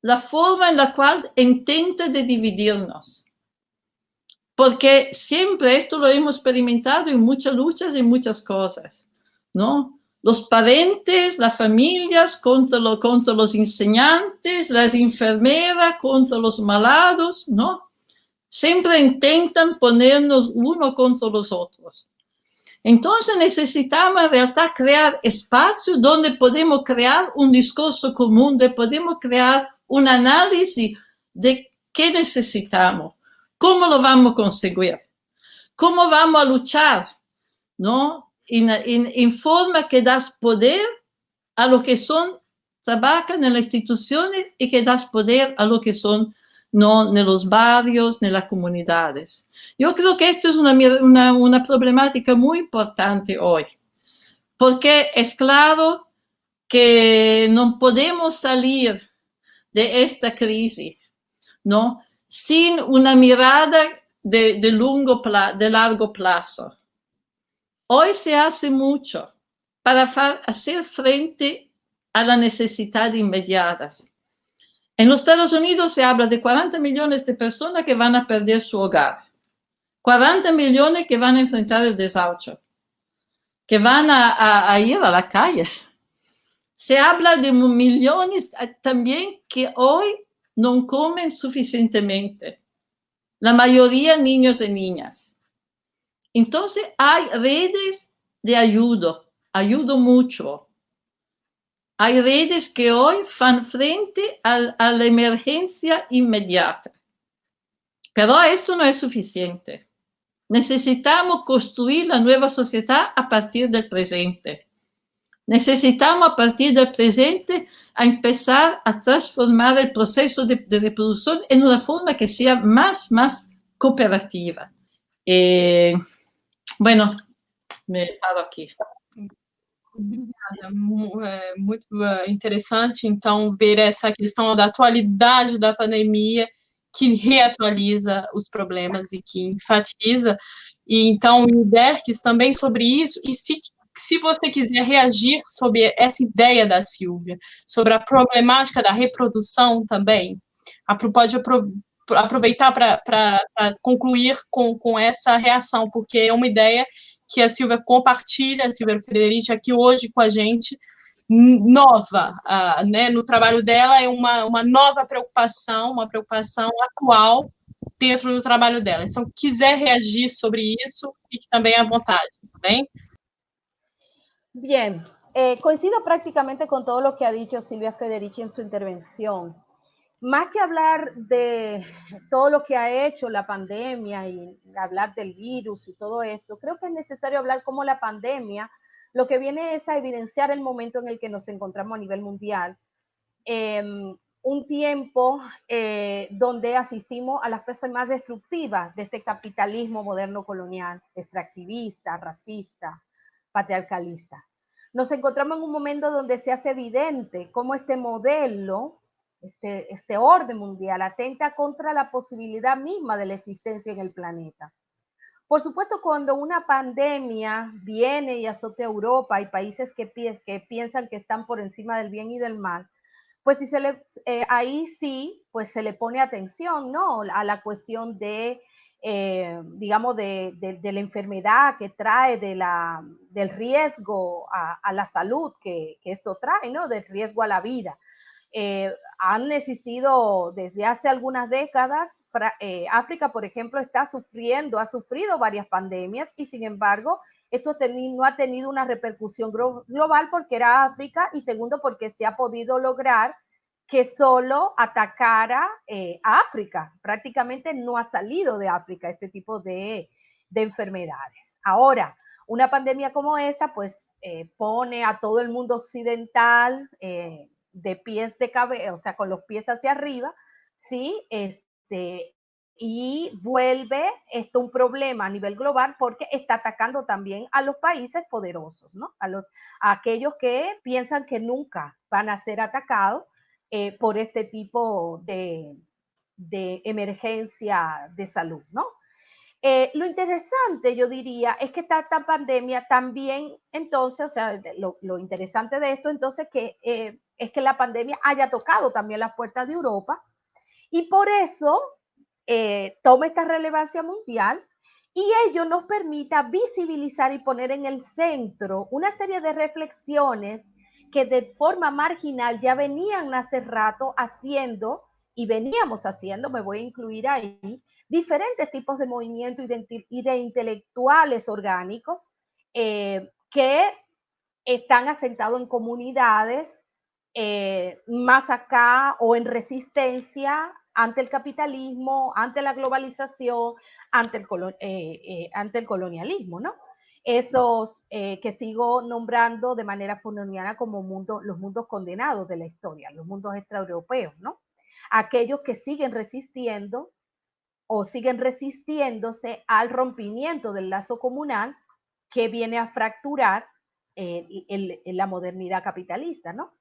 la forma en la cual intenta de dividirnos. Porque siempre esto lo hemos experimentado en muchas luchas y muchas cosas, ¿no? Los parentes, las familias contra los enseñantes, las enfermeras contra los malados, ¿no? Siempre intentan ponernos uno contra los otros. Entonces necesitamos en realidad crear espacios donde podemos crear un discurso común, donde podemos crear un análisis de qué necesitamos, cómo lo vamos a conseguir, cómo vamos a luchar, ¿no? En forma que das poder a lo que trabajan en las instituciones y que das poder a lo que son, no en los barrios, en las comunidades. Yo creo que esto es una problemática muy importante hoy, porque es claro que no podemos salir de esta crisis, ¿no? Sin una mirada de largo plazo. Hoy se hace mucho para hacer frente a las necesidades inmediatas. En los Estados Unidos se habla de 40 millones de personas que van a perder su hogar, 40 millones que van a enfrentar el desahucio, que van a ir a la calle. Se habla de millones también que hoy no comen suficientemente, la mayoría niños y niñas. Entonces hay redes de ayuda mucho. Hay redes que hoy van frente a la emergencia inmediata. Pero esto no es suficiente. Necesitamos construir la nueva sociedad a partir del presente. Necesitamos a partir del presente a empezar a transformar el proceso de reproducción en una forma que sea más cooperativa. Bueno, me paro aqui. Obrigada, muito interessante, então, ver essa questão da atualidade da pandemia, que reatualiza os problemas e que enfatiza, e então, o Derques também sobre isso, e se você quiser reagir sobre essa ideia da Silvia, sobre a problemática da reprodução também, pode aproveitar para concluir com essa reação, porque é uma ideia que a Silvia compartilha, a Silvia Frederici aqui hoje com a gente, nova, né, no trabalho dela, é uma nova preocupação, uma preocupação atual dentro do trabalho dela. Então, quiser reagir sobre isso, fique também à vontade, tá bem? Bien, coincido prácticamente con todo lo que ha dicho Silvia Federici en su intervención. Más que hablar de todo lo que ha hecho la pandemia y hablar del virus y todo esto, creo que es necesario hablar cómo la pandemia lo que viene es a evidenciar el momento en el que nos encontramos a nivel mundial. Un tiempo donde asistimos a las fases más destructivas de este capitalismo moderno colonial, extractivista, racista, patriarcalista. Nos encontramos en un momento donde se hace evidente cómo este modelo, este orden mundial, atenta contra la posibilidad misma de la existencia en el planeta. Por supuesto, cuando una pandemia viene y azota a Europa, hay países que piensan que están por encima del bien y del mal, pues si ahí sí, pues se le pone atención, ¿no? A la cuestión de, digamos, de la enfermedad que trae, del riesgo a la salud que esto trae, ¿no? Del riesgo a la vida. Han existido desde hace algunas décadas, África, por ejemplo, ha sufrido varias pandemias y sin embargo, esto no ha tenido una repercusión global porque era África y segundo porque se ha podido lograr que solo atacara a África. Prácticamente no ha salido de África este tipo de enfermedades. Ahora, una pandemia como esta, pues pone a todo el mundo occidental de pies de cabeza, o sea, con los pies hacia arriba, ¿sí? Y vuelve esto un problema a nivel global porque está atacando también a los países poderosos, ¿no? A aquellos que piensan que nunca van a ser atacados por este tipo de emergencia de salud, ¿no? Lo interesante, yo diría, es que esta pandemia también, entonces, o sea, lo interesante de esto, entonces, es que la pandemia haya tocado también las puertas de Europa y por eso toma esta relevancia mundial y ello nos permita visibilizar y poner en el centro una serie de reflexiones que de forma marginal ya venían hace rato haciendo y veníamos haciendo, me voy a incluir ahí, diferentes tipos de movimientos y de intelectuales orgánicos que están asentados en comunidades más acá o en resistencia ante el capitalismo, ante la globalización, ante el colonialismo, ¿no? Esos que sigo nombrando de manera funoniana como los mundos condenados de la historia, los mundos extraeuropeos, ¿no? Aquellos que siguen resistiendo o siguen resistiéndose al rompimiento del lazo comunal que viene a fracturar la modernidad capitalista, ¿no?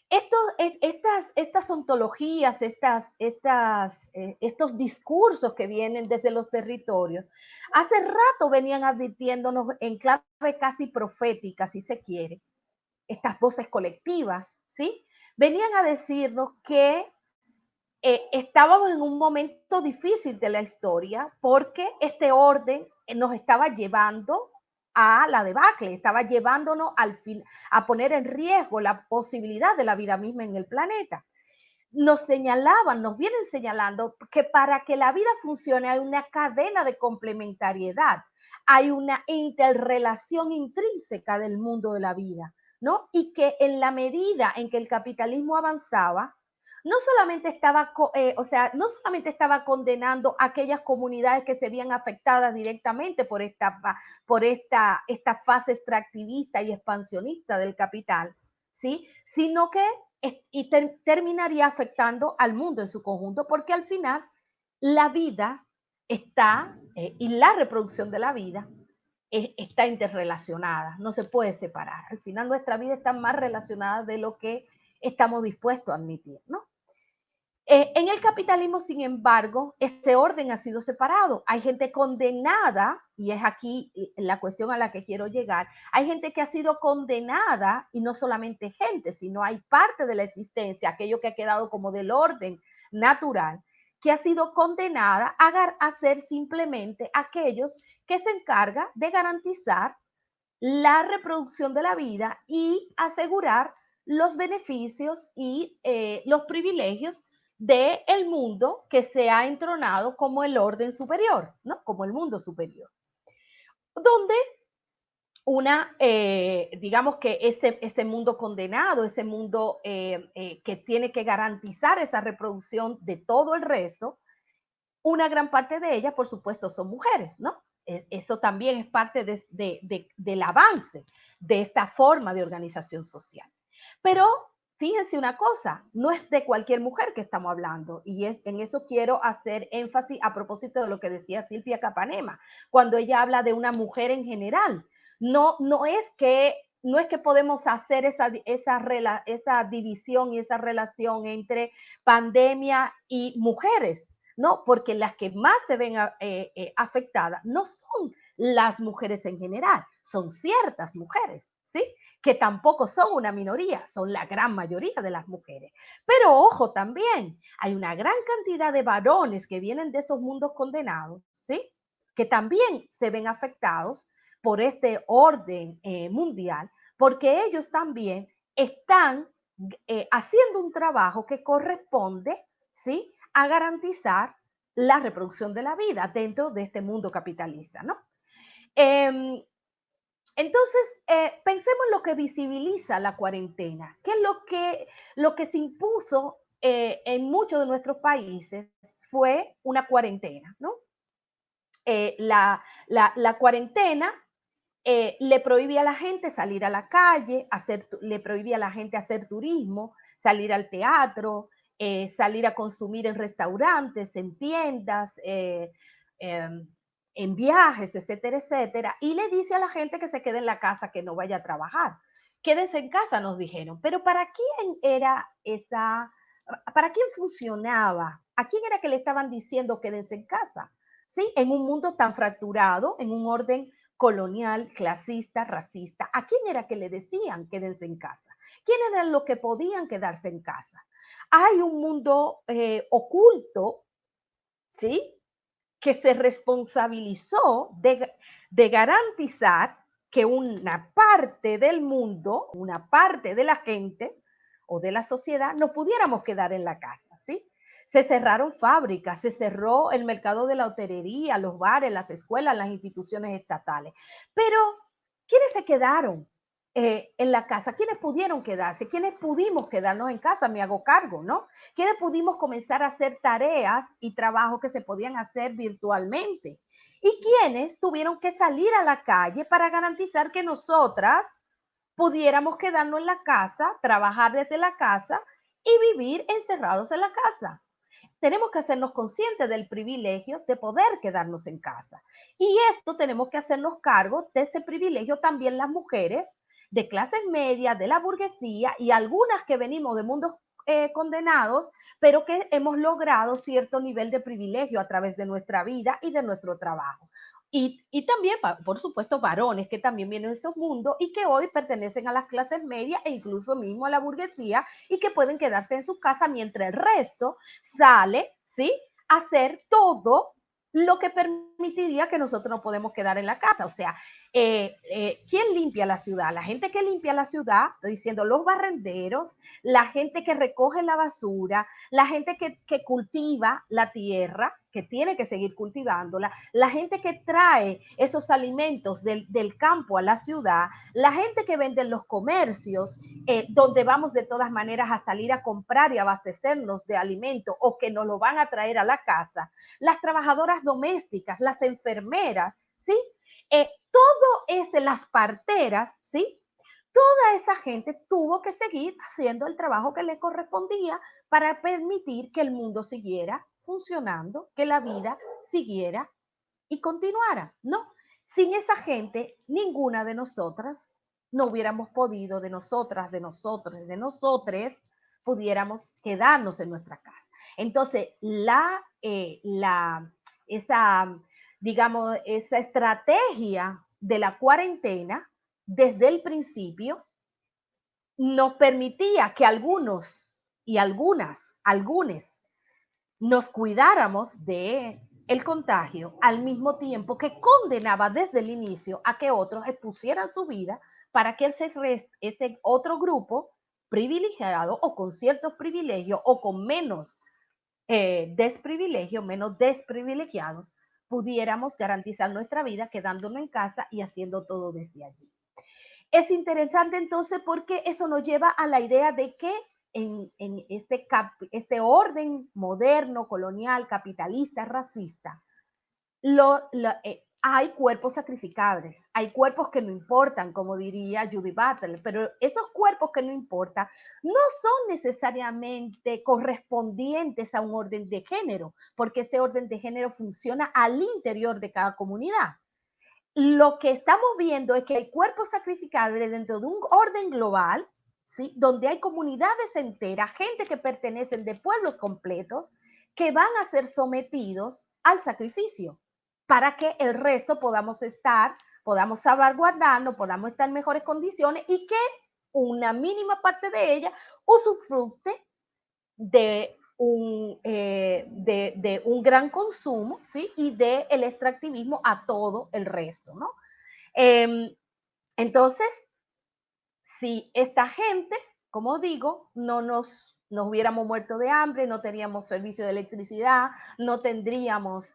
Estas ontologías, estos discursos que vienen desde los territorios, hace rato venían advirtiéndonos en clave casi profética, si se quiere, estas voces colectivas, ¿sí? Venían a decirnos que estábamos en un momento difícil de la historia porque este orden nos estaba llevando a la debacle, estaba llevándonos a poner en riesgo la posibilidad de la vida misma en el planeta. Nos vienen señalando que para que la vida funcione hay una cadena de complementariedad, hay una interrelación intrínseca del mundo de la vida, ¿no? Y que en la medida en que el capitalismo avanzaba, no solamente estaba condenando a aquellas comunidades que se veían afectadas directamente por esta fase extractivista y expansionista del capital, ¿sí? Sino que terminaría afectando al mundo en su conjunto, porque al final la vida y la reproducción de la vida está interrelacionada, no se puede separar. Al final nuestra vida está más relacionada de lo que estamos dispuestos a admitir, ¿no? En el capitalismo, sin embargo, este orden ha sido separado. Hay gente condenada, y es aquí la cuestión a la que quiero llegar, hay gente que ha sido condenada, y no solamente gente, sino hay parte de la existencia, aquello que ha quedado como del orden natural, que ha sido condenada a ser simplemente aquellos que se encargan de garantizar la reproducción de la vida y asegurar los beneficios y los privilegios del mundo que se ha entronado como el orden superior, ¿no? Como el mundo superior, donde digamos que ese mundo condenado, ese mundo que tiene que garantizar esa reproducción de todo el resto, una gran parte de ellas, por supuesto, son mujeres, ¿no? Eso también es parte del avance de esta forma de organización social. Pero fíjense una cosa, no es de cualquier mujer que estamos hablando, y en eso quiero hacer énfasis a propósito de lo que decía Silvia Capanema, cuando ella habla de una mujer en general. No es que podemos hacer esa división y esa relación entre pandemia y mujeres, ¿no? Porque las que más se ven afectadas no son las mujeres en general, son ciertas mujeres, ¿sí? Que tampoco son una minoría, son la gran mayoría de las mujeres. Pero ojo también, hay una gran cantidad de varones que vienen de esos mundos condenados, ¿sí? Que también se ven afectados por este orden mundial, porque ellos también están haciendo un trabajo que corresponde, ¿sí?, a garantizar la reproducción de la vida dentro de este mundo capitalista, ¿no? Entonces, pensemos en lo que visibiliza la cuarentena, que es lo que se impuso en muchos de nuestros países fue una cuarentena, ¿no? La cuarentena le prohibía a la gente salir a la calle, le prohibía a la gente hacer turismo, salir al teatro, salir a consumir en restaurantes, en tiendas, en viajes, etcétera, etcétera. Y le dice a la gente que se quede en la casa, que no vaya a trabajar. Quédense en casa, nos dijeron. Pero ¿para quién era para quién funcionaba? ¿A quién era que le estaban diciendo quédense en casa? ¿Sí? En un mundo tan fracturado, en un orden colonial, clasista, racista. ¿A quién era que le decían quédense en casa? ¿Quién eran los que podían quedarse en casa? Hay un mundo oculto, ¿sí?, que se responsabilizó de garantizar que una parte del mundo, una parte de la gente o de la sociedad, no pudiéramos quedar en la casa, ¿sí? Se cerraron fábricas, se cerró el mercado de la hotelería, los bares, las escuelas, las instituciones estatales. Pero, ¿quiénes se quedaron en la casa? ¿Quiénes pudieron quedarse? ¿Quiénes pudimos quedarnos en casa? Me hago cargo, ¿no? ¿Quiénes pudimos comenzar a hacer tareas y trabajos que se podían hacer virtualmente? ¿Y quiénes tuvieron que salir a la calle para garantizar que nosotras pudiéramos quedarnos en la casa, trabajar desde la casa y vivir encerrados en la casa? Tenemos que hacernos conscientes del privilegio de poder quedarnos en casa. Y esto tenemos que hacernos cargo de ese privilegio también las mujeres de clases medias, de la burguesía y algunas que venimos de mundos condenados, pero que hemos logrado cierto nivel de privilegio a través de nuestra vida y de nuestro trabajo. Y también, por supuesto, varones que también vienen de esos mundos y que hoy pertenecen a las clases medias e incluso mismo a la burguesía y que pueden quedarse en su casa mientras el resto sale, ¿sí?, a hacer todo lo que permitiría que nosotros nos podemos quedar en la casa. O sea, ¿quién limpia la ciudad? La gente que limpia la ciudad, estoy diciendo los barrenderos, la gente que recoge la basura, la gente que cultiva la tierra, que tiene que seguir cultivándola, la gente que trae esos alimentos del campo a la ciudad, la gente que vende en los comercios, donde vamos de todas maneras a salir a comprar y abastecernos de alimentos o que nos lo van a traer a la casa, las trabajadoras domésticas, las enfermeras, ¿sí? Las parteras, ¿sí? Toda esa gente tuvo que seguir haciendo el trabajo que le correspondía para permitir que el mundo siguiera funcionando, que la vida siguiera y continuara, ¿no? Sin esa gente, ninguna de nosotras no hubiéramos podido, de nosotras, de nosotros, de nosotres, pudiéramos quedarnos en nuestra casa. Entonces, digamos, esa estrategia de la cuarentena, desde el principio, nos permitía que algunos y algunas nos cuidáramos de el contagio, al mismo tiempo que condenaba desde el inicio a que otros expusieran su vida para que ese otro grupo privilegiados o con ciertos privilegios o con menos desprivilegios, menos desprivilegiados, pudiéramos garantizar nuestra vida quedándonos en casa y haciendo todo desde allí. Es interesante entonces porque eso nos lleva a la idea de que en este orden moderno, colonial, capitalista, racista, hay cuerpos sacrificables, hay cuerpos que no importan, como diría Judy Butler, pero esos cuerpos que no importan no son necesariamente correspondientes a un orden de género, porque ese orden de género funciona al interior de cada comunidad. Lo que estamos viendo es que hay cuerpos sacrificables dentro de un orden global, ¿sí? Donde hay comunidades enteras, gente que pertenecen de pueblos completos, que van a ser sometidos al sacrificio para que el resto podamos salvaguardarnos, podamos estar en mejores condiciones y que una mínima parte de ella usufructe de un gran consumo, ¿sí? Y del extractivismo a todo el resto, ¿no? Entonces, si esta gente, como digo, no nos hubiéramos muerto de hambre, no teníamos servicio de electricidad, no tendríamos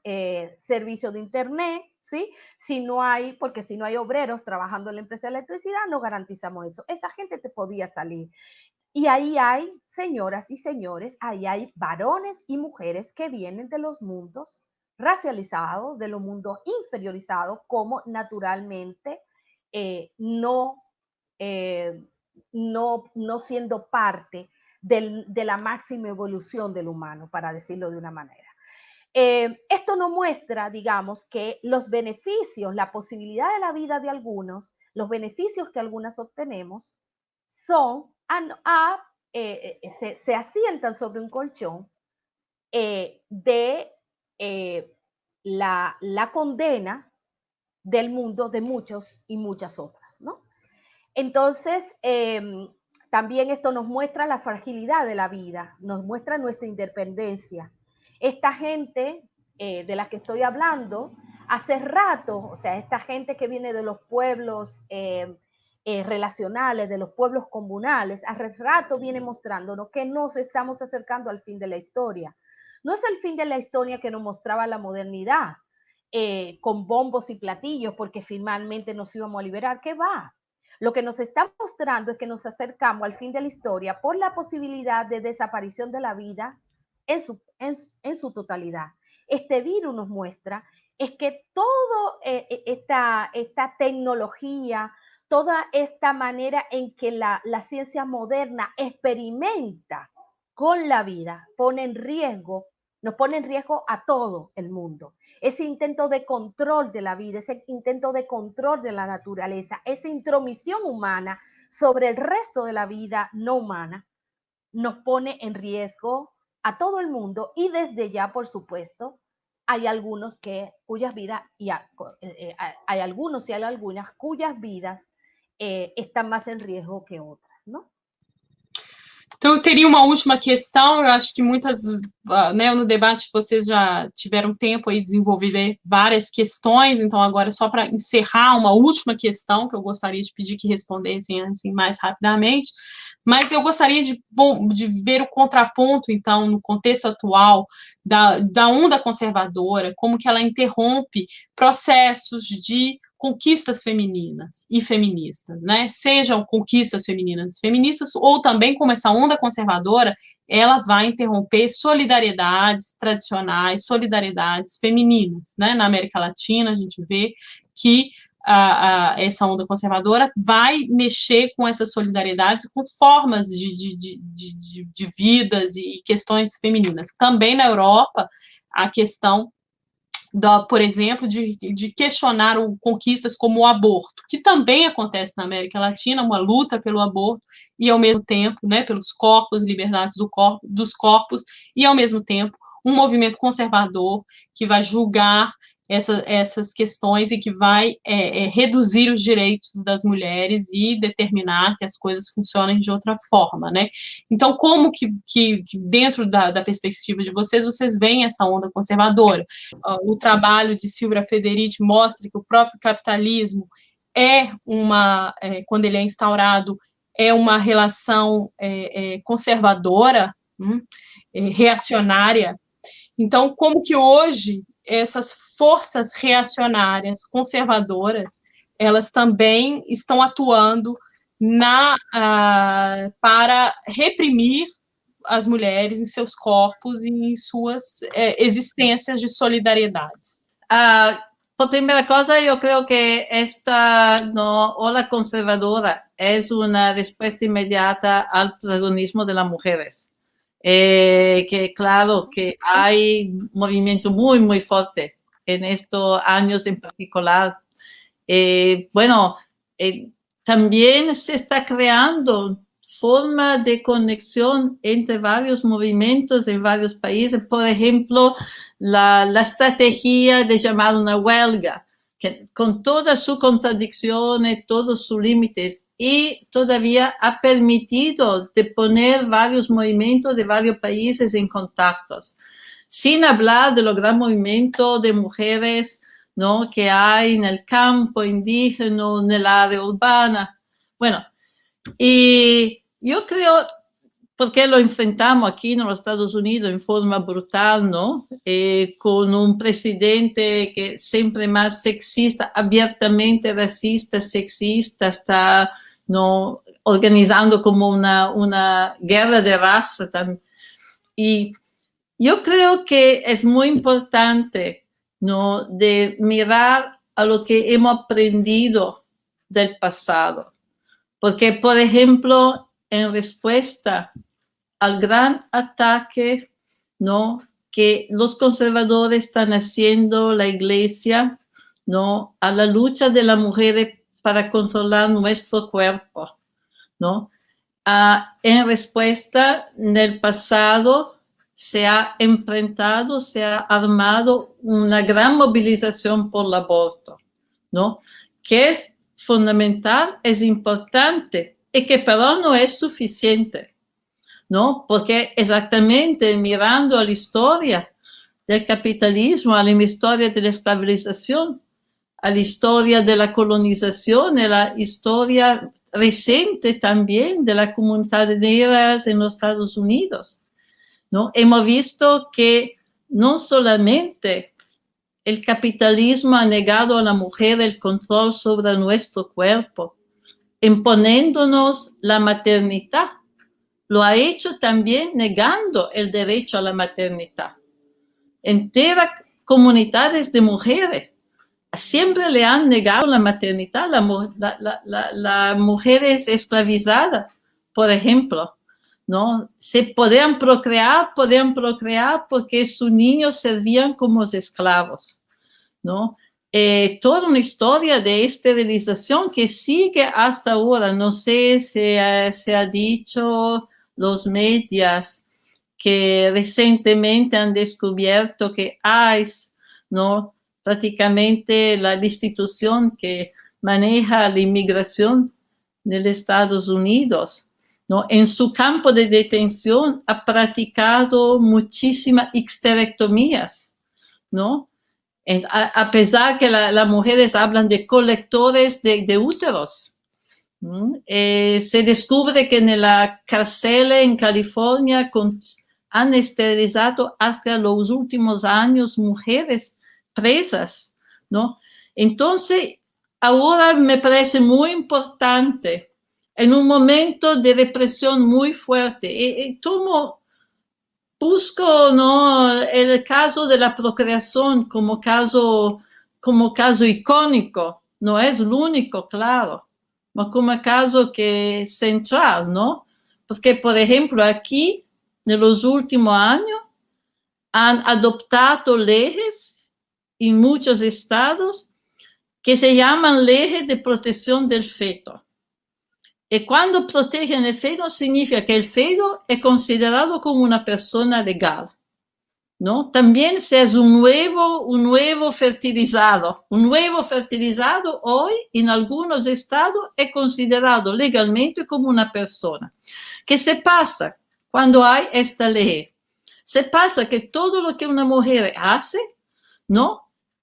servicio de internet, ¿sí? Porque si no hay obreros trabajando en la empresa de electricidad, no garantizamos eso. Esa gente te podía salir. Y ahí hay, señoras y señores, ahí hay varones y mujeres que vienen de los mundos racializados, de los mundos inferiorizados, como naturalmente no siendo parte de la máxima evolución del humano, para decirlo de una manera. Esto nos muestra, digamos, que los beneficios, la posibilidad de la vida de algunos, los beneficios que algunas obtenemos, se asientan sobre un colchón de la condena del mundo de muchos y muchas otras, ¿no? Entonces, también esto nos muestra la fragilidad de la vida, nos muestra nuestra independencia. Esta gente de la que estoy hablando, hace rato, o sea, esta gente que viene de los pueblos relacionales, de los pueblos comunales, hace rato viene mostrándonos que nos estamos acercando al fin de la historia. No es el fin de la historia que nos mostraba la modernidad, con bombos y platillos, porque finalmente nos íbamos a liberar. ¿Qué va? Lo que nos está mostrando es que nos acercamos al fin de la historia por la posibilidad de desaparición de la vida en su totalidad. Este virus nos muestra es que toda esta tecnología, toda esta manera en que la ciencia moderna experimenta con la vida, nos pone en riesgo a todo el mundo. Ese intento de control de la vida, ese intento de control de la naturaleza, esa intromisión humana sobre el resto de la vida no humana, nos pone en riesgo a todo el mundo y desde ya, por supuesto, hay algunos cuyas vidas, hay algunos y hay algunas cuyas vidas están más en riesgo que otras, ¿no? Então, eu teria uma última questão, eu acho que muitas, né, no debate vocês já tiveram tempo aí de desenvolver várias questões, então agora só para encerrar uma última questão que eu gostaria de pedir que respondessem assim, mais rapidamente, mas eu gostaria de ver o contraponto, então, no contexto atual da onda conservadora, como que ela interrompe processos de conquistas femininas e feministas, né? Sejam conquistas femininas e feministas, ou também como essa onda conservadora, ela vai interromper solidariedades tradicionais, solidariedades femininas, né? Na América Latina, a gente vê que essa onda conservadora vai mexer com essas solidariedades, com formas de vidas e questões femininas. Também na Europa, a questão por exemplo, de questionar conquistas como o aborto, que também acontece na América Latina, uma luta pelo aborto, e ao mesmo tempo, né, pelos corpos, liberdades dos corpos, e ao mesmo tempo um movimento conservador que vai julgar essas questões e que vai reduzir os direitos das mulheres e determinar que as coisas funcionem de outra forma, né? Então, como que dentro da perspectiva de vocês veem essa onda conservadora? O trabalho de Silvia Federici mostra que o próprio capitalismo quando ele é instaurado, é uma relação conservadora, reacionária. Então, como que hoje essas forças reacionárias, conservadoras, elas também estão atuando para reprimir as mulheres em seus corpos e em suas existências de solidariedades? Por primera cosa, yo creo que esta ola conservadora es una respuesta inmediata al protagonismo de las mujeres. Que claro que hay un movimiento muy, muy fuerte en estos años en particular. También se está creando forma de conexión entre varios movimientos en varios países. Por ejemplo, la estrategia de llamar una huelga, que con todas sus contradicciones, todos sus límites, y todavía ha permitido de poner varios movimientos de varios países en contactos. Sin hablar de los gran movimientos de mujeres, ¿no?, que hay en el campo indígena, en el área urbana. Bueno, y yo creo, porque lo enfrentamos aquí en los Estados Unidos en forma brutal, ¿no? Con un presidente que siempre más sexista, abiertamente racista, sexista, está, ¿no?, organizando como una guerra de raza también. Y yo creo que es muy importante, ¿no?, de mirar a lo que hemos aprendido del pasado. Porque, por ejemplo, en respuesta al gran ataque, ¿no?, que los conservadores están haciendo la Iglesia, ¿no?, a la lucha de las mujeres para controlar nuestro cuerpo, ¿no? En respuesta, en el pasado se ha enfrentado, se ha armado una gran movilización por el aborto, ¿no?, que es fundamental, es importante, y que pero no es suficiente, ¿no? Porque exactamente mirando a la historia del capitalismo, a la historia de la esclavización, a la historia de la colonización, a la historia reciente también de las comunidades negras en los Estados Unidos, ¿no? Hemos visto que no solamente el capitalismo ha negado a la mujer el control sobre nuestro cuerpo, imponiéndonos la maternidad. Lo ha hecho también negando el derecho a la maternidad. Enteras comunidades de mujeres siempre le han negado la maternidad. La mujer es esclavizada, por ejemplo, ¿no? Se podían procrear porque sus niños servían como esclavos, ¿no? Toda una historia de esterilización que sigue hasta ahora. No sé si se ha dicho los medios que recientemente han descubierto que ICE, ¿no?, prácticamente la institución que maneja la inmigración de los Estados Unidos, ¿no?, en su campo de detención ha practicado muchísimas histerectomías, ¿no? A pesar que las mujeres hablan de colectores de úteros. Se descubre que en la cárcel en California han esterilizado hasta los últimos años mujeres presas, ¿no? Entonces, ahora me parece muy importante, en un momento de represión muy fuerte, busco, ¿no?, el caso de la procreación como caso icónico. No es el único, claro, pero como caso que es central, ¿no? Porque, por ejemplo, aquí, en los últimos años, han adoptado leyes en muchos estados que se llaman leyes de protección del feto. Y cuando protegen el feto, significa que el feto es considerado como una persona legal, ¿no? También si es un huevo fertilizado. Un huevo fertilizado hoy en algunos estados es considerado legalmente como una persona. ¿Qué se pasa cuando hay esta ley? Se pasa que todo lo que una mujer hace, ¿no?,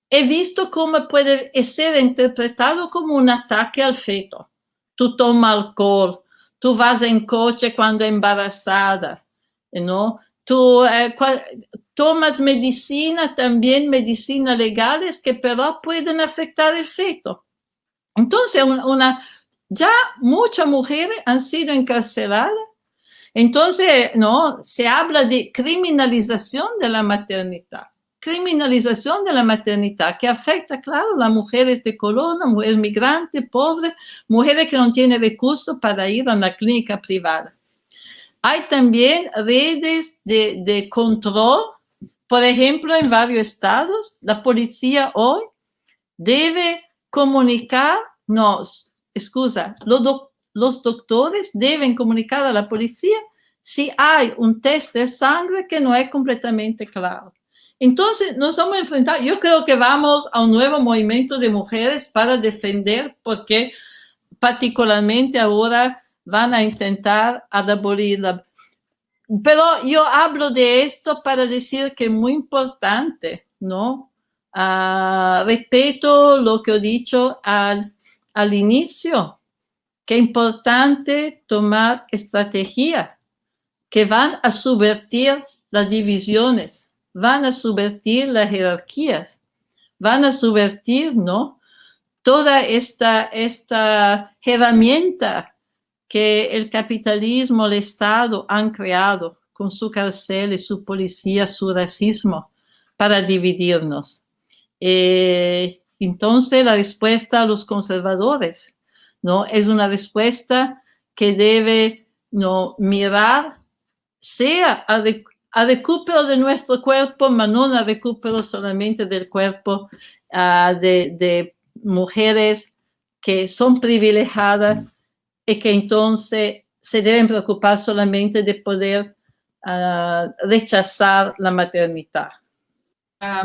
es visto como puede ser interpretado como un ataque al feto. Tú tomas alcohol, tú vas en coche cuando embarazada, ¿no? Tú tomas medicina, también medicina legales que pero pueden afectar el feto. Entonces, ya muchas mujeres han sido encarceladas. Entonces, no, se habla de criminalización de la maternidad. Criminalización de la maternidad que afecta, claro, a las mujeres de color, las mujeres migrantes, pobres, mujeres que no tienen recursos para ir a una clínica privada. Hay también redes de control. Por ejemplo, en varios estados, la policía hoy debe comunicarnos, los doctores deben comunicar a la policía si hay un test de sangre que no es completamente claro. Entonces, nos vamos a enfrentar, yo creo que vamos a un nuevo movimiento de mujeres para defender, porque particularmente ahora van a intentar abolir pero yo hablo de esto para decir que es muy importante, ¿no? Repito lo que he dicho al inicio, que es importante tomar estrategias que van a subvertir las divisiones, van a subvertir las jerarquías, van a subvertir, ¿no? Toda esta herramienta que el capitalismo, el Estado han creado con su cárcel, su policía, su racismo, para dividirnos. Entonces, la respuesta a los conservadores, ¿no? Es una respuesta que debe, ¿no?, mirar, sea a recupero de nuestro cuerpo, pero no a recupero solamente del cuerpo de mujeres que son privilegiadas y que entonces se deben preocupar solamente de poder rechazar la maternidad.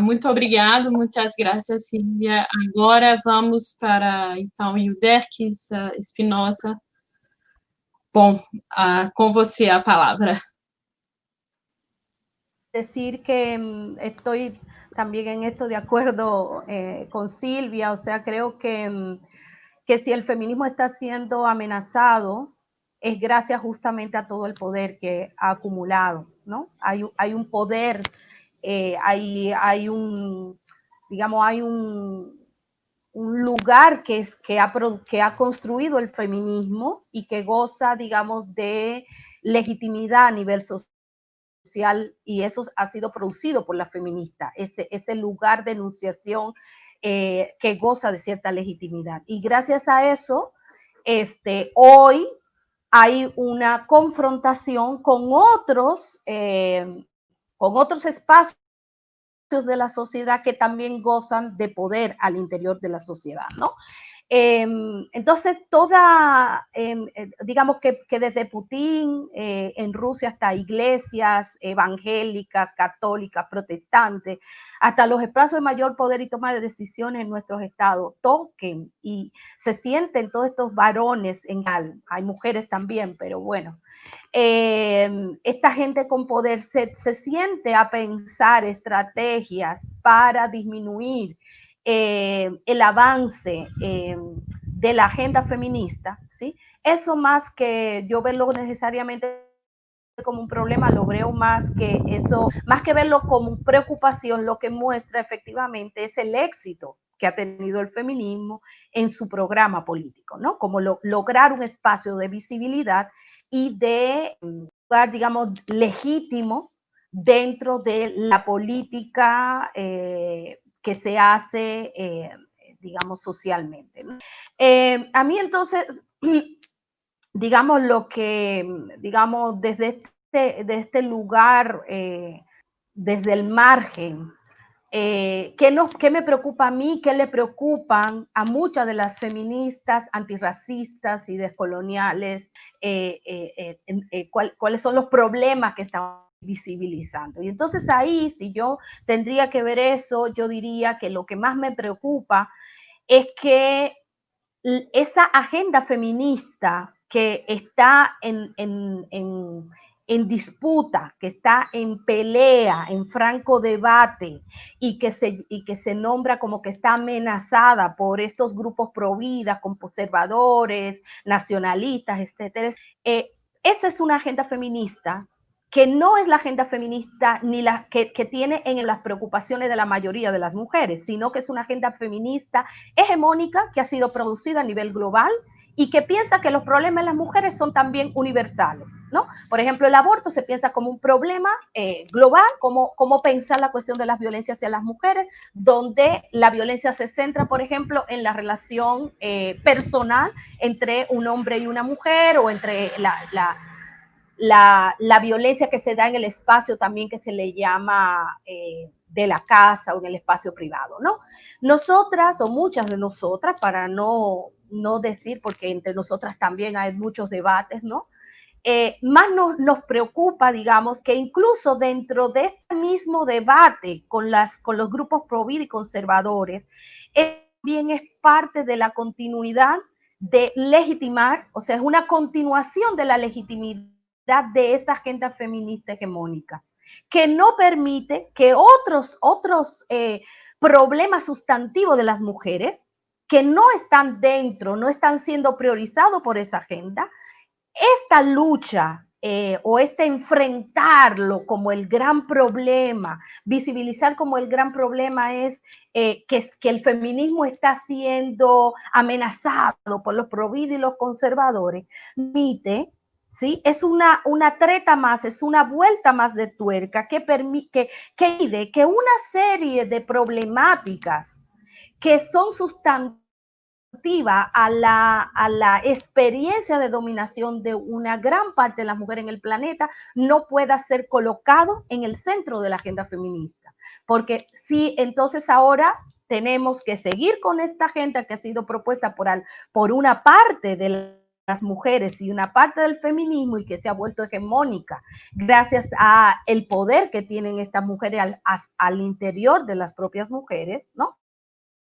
Muito obrigado, muitas graças, Silvia. Agora vamos para, então, Yuderkis Espinosa. Bom, com você a palavra. Decir que estoy también en esto de acuerdo con Silvia, o sea, creo que si el feminismo está siendo amenazado es gracias justamente a todo el poder que ha acumulado, ¿no? Hay un poder, hay un lugar que ha construido el feminismo y que goza, digamos, de legitimidad a nivel social, y eso ha sido producido por la feminista, ese lugar de enunciación que goza de cierta legitimidad. Y gracias a eso, hoy hay una confrontación con otros espacios de la sociedad que también gozan de poder al interior de la sociedad, ¿no? Entonces, digamos que desde Putin en Rusia hasta iglesias evangélicas, católicas, protestantes, hasta los espacios de mayor poder y toma de decisiones en nuestros estados, toquen y se sienten todos estos varones hay mujeres también, pero bueno, esta gente con poder se siente a pensar estrategias para disminuir el avance de la agenda feminista, ¿sí? Eso, más que yo verlo necesariamente como un problema, lo veo más que verlo como preocupación, lo que muestra efectivamente es el éxito que ha tenido el feminismo en su programa político, ¿no? Como lograr un espacio de visibilidad y de lugar, digamos, legítimo dentro de la política que se hace, digamos, socialmente, ¿no? A mí, entonces, digamos, lo que, digamos, desde este lugar, desde el margen, ¿qué me preocupa a mí? ¿Qué le preocupan a muchas de las feministas antirracistas y descoloniales? ¿Cuáles son los problemas que están visibilizando? Y entonces ahí, si yo tendría que ver eso, yo diría que lo que más me preocupa es que esa agenda feminista que está en en disputa, que está en pelea, en franco debate y que se nombra como que está amenazada por estos grupos pro vida, conservadores, nacionalistas, etcétera. Esa es una agenda feminista que no es la agenda feminista ni la que tiene en las preocupaciones de la mayoría de las mujeres, sino que es una agenda feminista hegemónica que ha sido producida a nivel global y que piensa que los problemas de las mujeres son también universales, ¿no? Por ejemplo, el aborto se piensa como un problema global, como pensar la cuestión de las violencias hacia las mujeres, donde la violencia se centra, por ejemplo, en la relación personal entre un hombre y una mujer, o entre la violencia que se da en el espacio también, que se le llama de la casa o en el espacio privado, ¿no? Nosotras, o muchas de nosotras, para no decir, porque entre nosotras también hay muchos debates, ¿no? Más nos preocupa, digamos, que incluso dentro de este mismo debate con los grupos pro vida y conservadores, también es parte de la continuidad de legitimar, o sea, es una continuación de la legitimidad de esa agenda feminista hegemónica, que no permite que otros problemas sustantivos de las mujeres, que no están dentro, no están siendo priorizados por esa agenda, esta lucha o este enfrentarlo como el gran problema, visibilizar como el gran problema es que el feminismo está siendo amenazado por los pro vida y los conservadores, permite, ¿sí? Es una treta más, es una vuelta más de tuerca que pide que una serie de problemáticas que son sustantivas a la experiencia de dominación de una gran parte de las mujeres en el planeta no pueda ser colocado en el centro de la agenda feminista. Porque si entonces ahora tenemos que seguir con esta agenda que ha sido propuesta por una parte de las mujeres y una parte del feminismo y que se ha vuelto hegemónica gracias a el poder que tienen estas mujeres al interior de las propias mujeres, ¿no?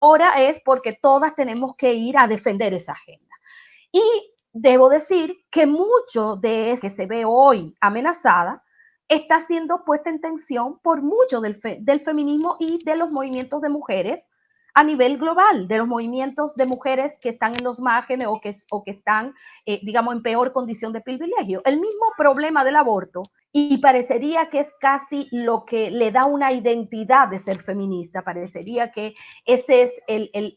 Ahora es porque todas tenemos que ir a defender esa agenda. Y debo decir que mucho de eso que se ve hoy amenazada está siendo puesta en tensión por mucho del feminismo y de los movimientos de mujeres a nivel global, de los movimientos de mujeres que están en los márgenes o que están, digamos, en peor condición de privilegio. El mismo problema del aborto, y parecería que es casi lo que le da una identidad de ser feminista, parecería que ese es el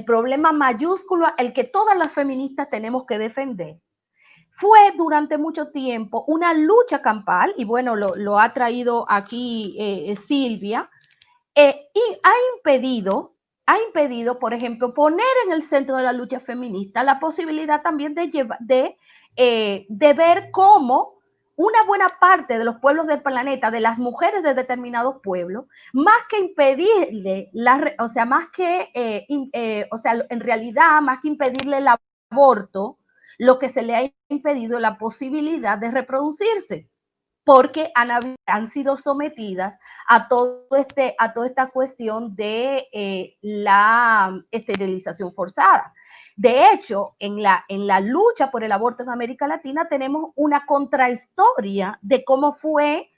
problema mayúsculo, el que todas las feministas tenemos que defender. Fue durante mucho tiempo una lucha campal, y bueno, lo ha traído aquí Silvia, y ha impedido, por ejemplo, poner en el centro de la lucha feminista la posibilidad también de ver cómo una buena parte de los pueblos del planeta, de las mujeres de determinados pueblos, más que impedirle, en realidad, más que impedirle el aborto, lo que se le ha impedido es la posibilidad de reproducirse, porque han sido sometidas a toda esta cuestión de la esterilización forzada. De hecho, en la lucha por el aborto en América Latina tenemos una contrahistoria de cómo fue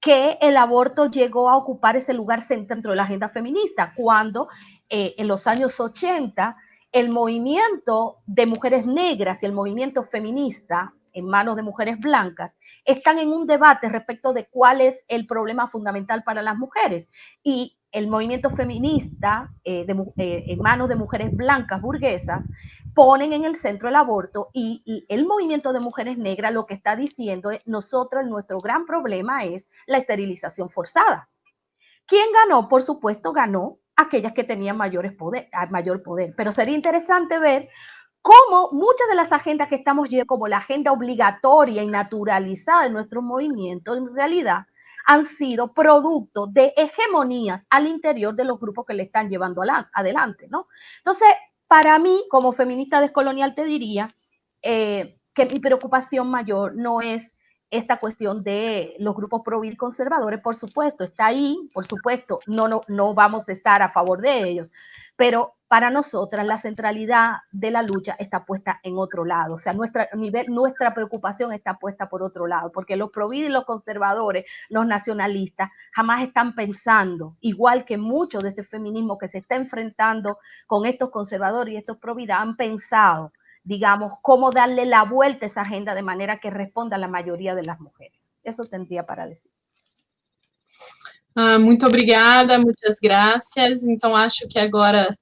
que el aborto llegó a ocupar ese lugar dentro de la agenda feminista, cuando en los años 80 el movimiento de mujeres negras y el movimiento feminista en manos de mujeres blancas, están en un debate respecto de cuál es el problema fundamental para las mujeres. Y el movimiento feminista en manos de mujeres blancas burguesas ponen en el centro el aborto, y el movimiento de mujeres negras lo que está diciendo es: nuestro gran problema es la esterilización forzada. ¿Quién ganó? Por supuesto, ganó aquellas que tenían mayor poder. Pero sería interesante ver cómo muchas de las agendas que estamos llevando, como la agenda obligatoria y naturalizada de nuestros movimientos, en realidad han sido producto de hegemonías al interior de los grupos que le están llevando adelante, ¿no? Entonces, para mí, como feminista descolonial, te diría que mi preocupación mayor no es esta cuestión de los grupos pro vida conservadores. Por supuesto, está ahí, por supuesto, no vamos a estar a favor de ellos, pero para nosotras la centralidad de la lucha está puesta en otro lado, o sea, nuestra preocupación está puesta por otro lado, porque los providas y los conservadores, los nacionalistas, jamás están pensando, igual que mucho de ese feminismo que se está enfrentando con estos conservadores y estos providas, han pensado, digamos, cómo darle la vuelta a esa agenda de manera que responda a la mayoría de las mujeres. Eso tendría para decir. Muito obrigada, muitas graças. Então, acho que agora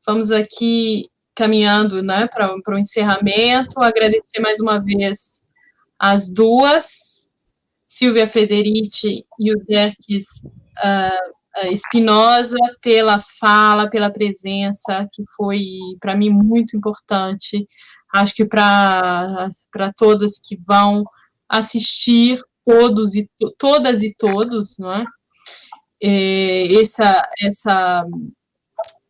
vamos aqui caminhando, né, para o encerramento. Agradecer mais uma vez as duas, Silvia Frederici e o Zerkis Espinosa, pela fala, pela presença, que foi, para mim, muito importante. Acho que para todas que vão assistir, todas e todos, não é?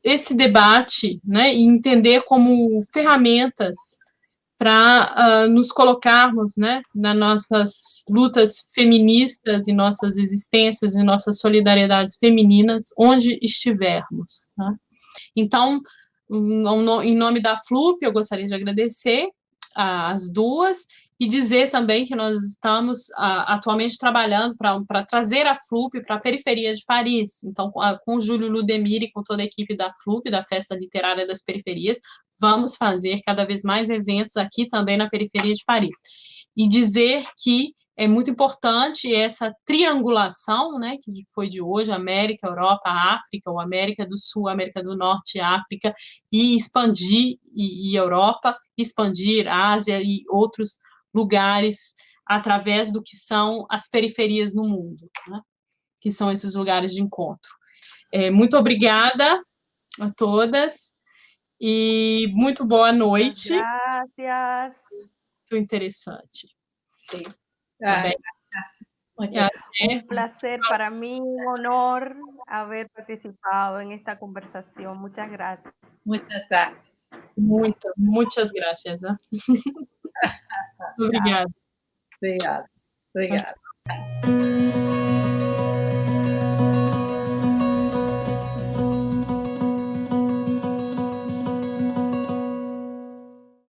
Esse debate, né, e entender como ferramentas para nos colocarmos, né, nas nossas lutas feministas e nossas existências e nossas solidariedades femininas, onde estivermos. Né? Então, em nome da FLUP, eu gostaria de agradecer as duas e dizer também que nós estamos atualmente trabalhando para trazer a FLUP para a periferia de Paris. Então, com o Júlio Ludemir e com toda a equipe da FLUP, da Festa Literária das Periferias, vamos fazer cada vez mais eventos aqui também na periferia de Paris. E dizer que é muito importante essa triangulação, né, que foi de hoje, América, Europa, África, ou América do Sul, América do Norte, África, e expandir, e Europa, expandir Ásia e outros lugares através do que são as periferias no mundo, né? Que são esses lugares de encontro. Muito obrigada a todas e muito boa noite. Gracias. Muito interessante. Sí. Tá bem? Muchas Un placer para mí, un honor haber participado en esta conversación. Muchas gracias. Muchas gracias. Muitas graças. Né? Obrigada. Obrigada. Obrigada.